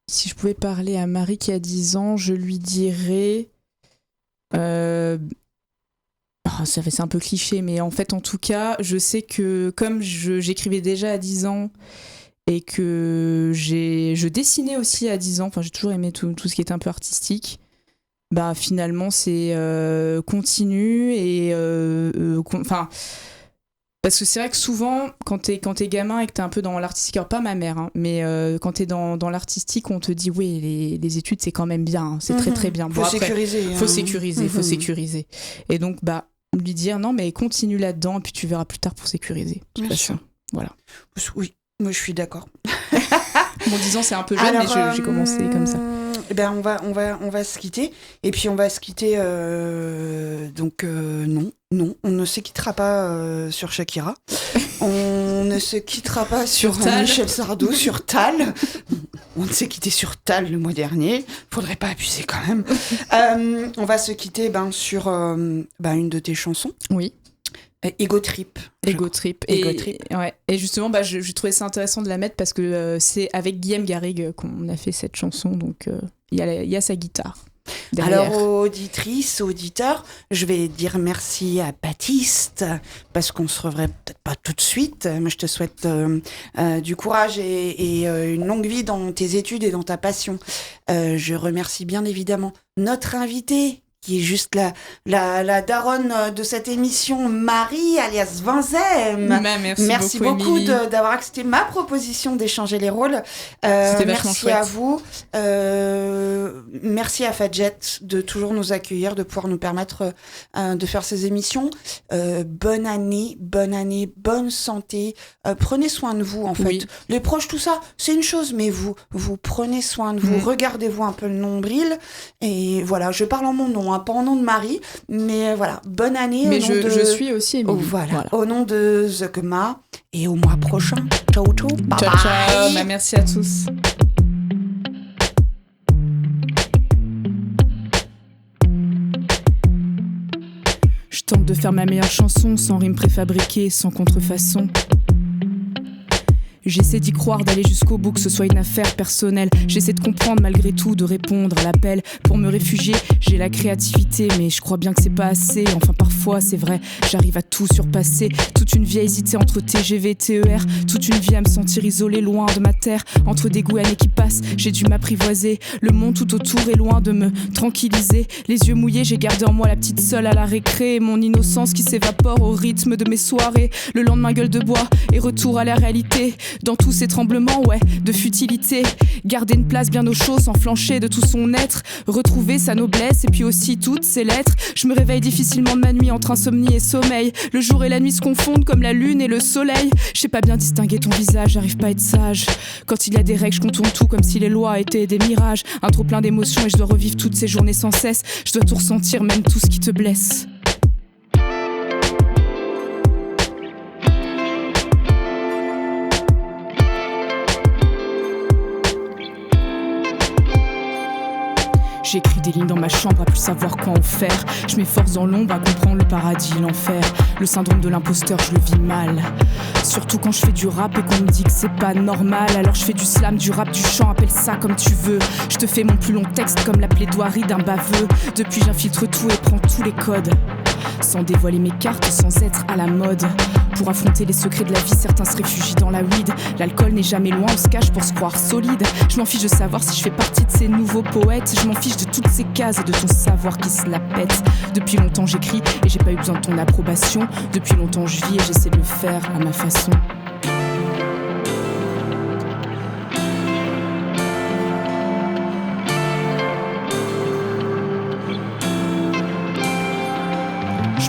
Si je pouvais parler à Marie qui a 10 ans, je lui dirais... c'est un peu cliché, mais en fait, en tout cas, je sais que comme j'écrivais déjà à 10 ans et que je dessinais aussi à 10 ans, enfin, j'ai toujours aimé tout ce qui est un peu artistique, finalement, c'est continue et... parce que c'est vrai que souvent, quand t'es gamin et que t'es un peu dans l'artistique, alors pas ma mère, hein, mais quand t'es dans l'artistique, on te dit oui, les études c'est quand même bien, hein, c'est très très bien. Faut sécuriser. Faut sécuriser. Et donc, lui dire non, mais continue là-dedans, et puis tu verras plus tard pour sécuriser. Bien sûr. Voilà. Oui, moi je suis d'accord. Bon, 10 ans c'est un peu jeune, mais j'ai commencé comme ça. On va se quitter. Et puis on va se quitter. Non, on ne se quittera pas sur Shakira. On ne se quittera pas sur Michel Sardou, sur Tal. On s'est quitté sur Tal le mois dernier. Faudrait pas abuser quand même. On va se quitter sur une de tes chansons. Oui. Ego Trip. Et justement, je trouvais ça intéressant de la mettre parce que c'est avec Guillaume Garrigue qu'on a fait cette chanson, donc il y a sa guitare derrière. Alors, auditrices, auditeurs, je vais dire merci à Baptiste, parce qu'on se reverrait peut-être pas tout de suite, mais je te souhaite du courage et une longue vie dans tes études et dans ta passion. Je remercie bien évidemment notre invité, qui est juste la daronne de cette émission, Marie, alias Vinzem. Merci beaucoup Émilie. d'avoir accepté ma proposition d'échanger les rôles. C'était vachement merci chouette. à vous. Merci à Fadjet de toujours nous accueillir, de pouvoir nous permettre de faire ces émissions. Bonne année, bonne santé. Prenez soin de vous, en fait. Oui. Les proches, tout ça, c'est une chose, mais vous prenez soin de vous. Regardez-vous un peu le nombril. Et voilà, je parle en mon nom, pas au nom de Marie, mais voilà, bonne année. Mais je suis aussi Émilie. Voilà, au nom de Zogma, et au mois prochain. Ciao, bye ciao, bye. Ciao, merci à tous. Je tente de faire ma meilleure chanson, sans rime préfabriquée, sans contrefaçon. J'essaie d'y croire, d'aller jusqu'au bout, que ce soit une affaire personnelle. J'essaie de comprendre malgré tout, de répondre à l'appel. Pour me réfugier, j'ai la créativité, mais je crois bien que c'est pas assez. Enfin parfois, c'est vrai, j'arrive à tout surpasser. Toute une vie à hésiter entre TGV et TER. Toute une vie à me sentir isolée, loin de ma terre. Entre des goûts années qui passent, j'ai dû m'apprivoiser. Le monde tout autour est loin de me tranquilliser. Les yeux mouillés, j'ai gardé en moi la petite seule à la récré. Et mon innocence qui s'évapore au rythme de mes soirées. Le lendemain, gueule de bois et retour à la réalité. Dans tous ces tremblements, de futilité. Garder une place bien au chaud sans flancher de tout son être. Retrouver sa noblesse et puis aussi toutes ses lettres. Je me réveille difficilement de ma nuit entre insomnie et sommeil. Le jour et la nuit se confondent comme la lune et le soleil. Je sais pas bien distinguer ton visage, j'arrive pas à être sage. Quand il y a des règles, je contourne tout comme si les lois étaient des mirages. Un trop plein d'émotions et je dois revivre toutes ces journées sans cesse. Je dois tout ressentir, même tout ce qui te blesse. J'écris des lignes dans ma chambre à plus savoir quoi en faire. Je m'efforce dans l'ombre à comprendre le paradis, l'enfer. Le syndrome de l'imposteur, je le vis mal. Surtout quand je fais du rap et qu'on me dit que c'est pas normal. Alors je fais du slam, du rap, du chant, appelle ça comme tu veux. Je te fais mon plus long texte comme la plaidoirie d'un baveux. Depuis j'infiltre tout et prends tous les codes. Sans dévoiler mes cartes, sans être à la mode. Pour affronter les secrets de la vie, certains se réfugient dans la weed. L'alcool n'est jamais loin, on se cache pour se croire solide. Je m'en fiche de savoir si je fais partie de ces nouveaux poètes. Je m'en fiche de toutes ces cases et de ton savoir qui se la pète. Depuis longtemps j'écris et j'ai pas eu besoin de ton approbation. Depuis longtemps je vis et j'essaie de le faire à ma façon.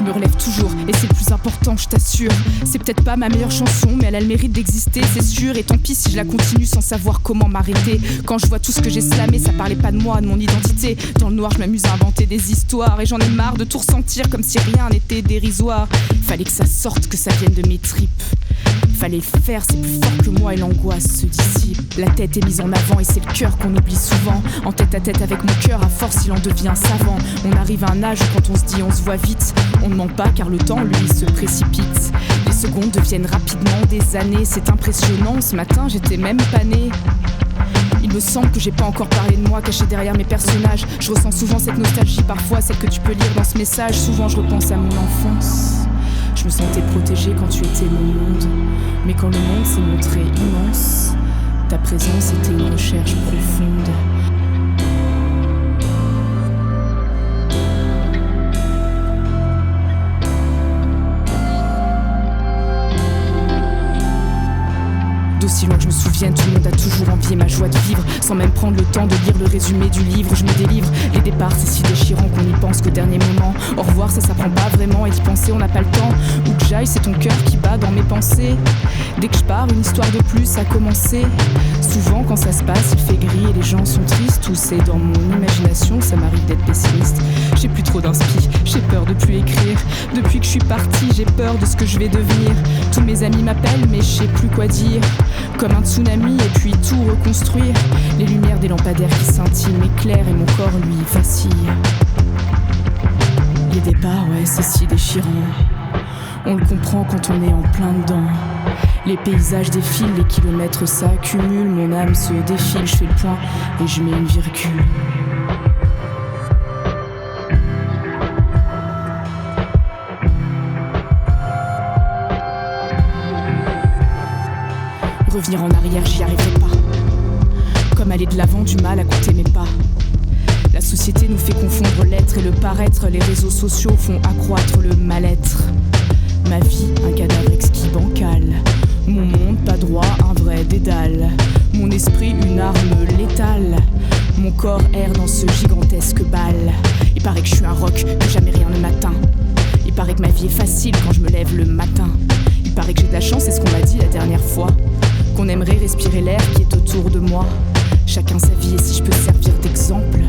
je me relève toujours et c'est le plus important, je t'assure. C'est peut-être pas ma meilleure chanson, mais elle a le mérite d'exister, c'est sûr. Et tant pis si je la continue sans savoir comment m'arrêter. Quand je vois tout ce que j'ai slamé, ça parlait pas de moi, de mon identité. Dans le noir, je m'amuse à inventer des histoires et j'en ai marre de tout ressentir comme si rien n'était dérisoire. Fallait que ça sorte, que ça vienne de mes tripes. Fallait le faire, c'est plus fort que moi et l'angoisse se dissipe. La tête est mise en avant et c'est le cœur qu'on oublie souvent. En tête à tête avec mon cœur, à force il en devient savant. On arrive à un âge où quand on se dit on se voit vite, on ne ment pas car le temps lui se précipite. Les secondes deviennent rapidement des années, c'est impressionnant, ce matin j'étais même pas née. Il me semble que j'ai pas encore parlé de moi, caché derrière mes personnages. Je ressens souvent cette nostalgie, parfois celle que tu peux lire dans ce message. Souvent je repense à mon enfance. Je me sentais protégée quand tu étais mon monde. Mais quand le monde s'est montré immense, ta présence était une recherche profonde. D'aussi loin que je me souvienne, tout le monde a toujours envié ma joie de vivre. Sans même prendre le temps de lire le résumé du livre, je me délivre. Les départs, c'est si déchirant qu'on n'y pense qu'au dernier moment. Au revoir, ça s'apprend pas vraiment, et d'y penser, on n'a pas le temps. Où que j'aille, c'est ton cœur qui bat dans mes pensées. Dès que je pars, une histoire de plus a commencé. Souvent, quand ça se passe, il fait gris et les gens sont tristes. Ou c'est dans mon imagination, ça m'arrive d'être pessimiste. J'ai plus trop d'inspi, j'ai peur de plus écrire. Depuis que je suis partie, j'ai peur de ce que je vais devenir. Tous mes amis m'appellent, mais je sais plus quoi dire. Comme un tsunami et puis tout reconstruire. Les lumières des lampadaires qui scintillent m'éclairent et mon corps lui vacille. Les départs, ouais, c'est si déchirant. On le comprend quand on est en plein dedans. Les paysages défilent, les kilomètres s'accumulent. Mon âme se défile, je fais le point et je mets une virgule. Revenir en arrière, j'y arriverai pas. Comme aller de l'avant, du mal à compter mes pas. La société nous fait confondre l'être et le paraître. Les réseaux sociaux font accroître le mal-être. Ma vie, un cadavre exquis bancal. Mon monde, pas droit, un vrai dédale. Mon esprit, une arme létale. Mon corps erre dans ce gigantesque bal. Il paraît que je suis un roc, que jamais rien ne m'atteint. Il paraît que ma vie est facile quand je me lève le matin. Il paraît que j'ai de la chance, c'est ce qu'on m'a dit la dernière fois. Qu'on aimerait respirer l'air qui est autour de moi. Chacun sa vie et si je peux servir d'exemple.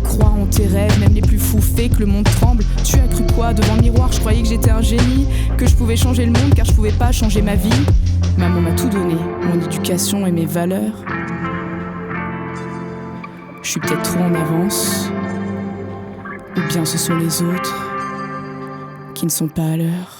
Crois en tes rêves, même les plus fous, fais que le monde tremble. Tu as cru quoi devant le miroir? Je croyais que j'étais un génie, que je pouvais changer le monde car je pouvais pas changer ma vie. Maman m'a tout donné, mon éducation et mes valeurs. Je suis peut-être trop en avance, ou bien ce sont les autres qui ne sont pas à l'heure.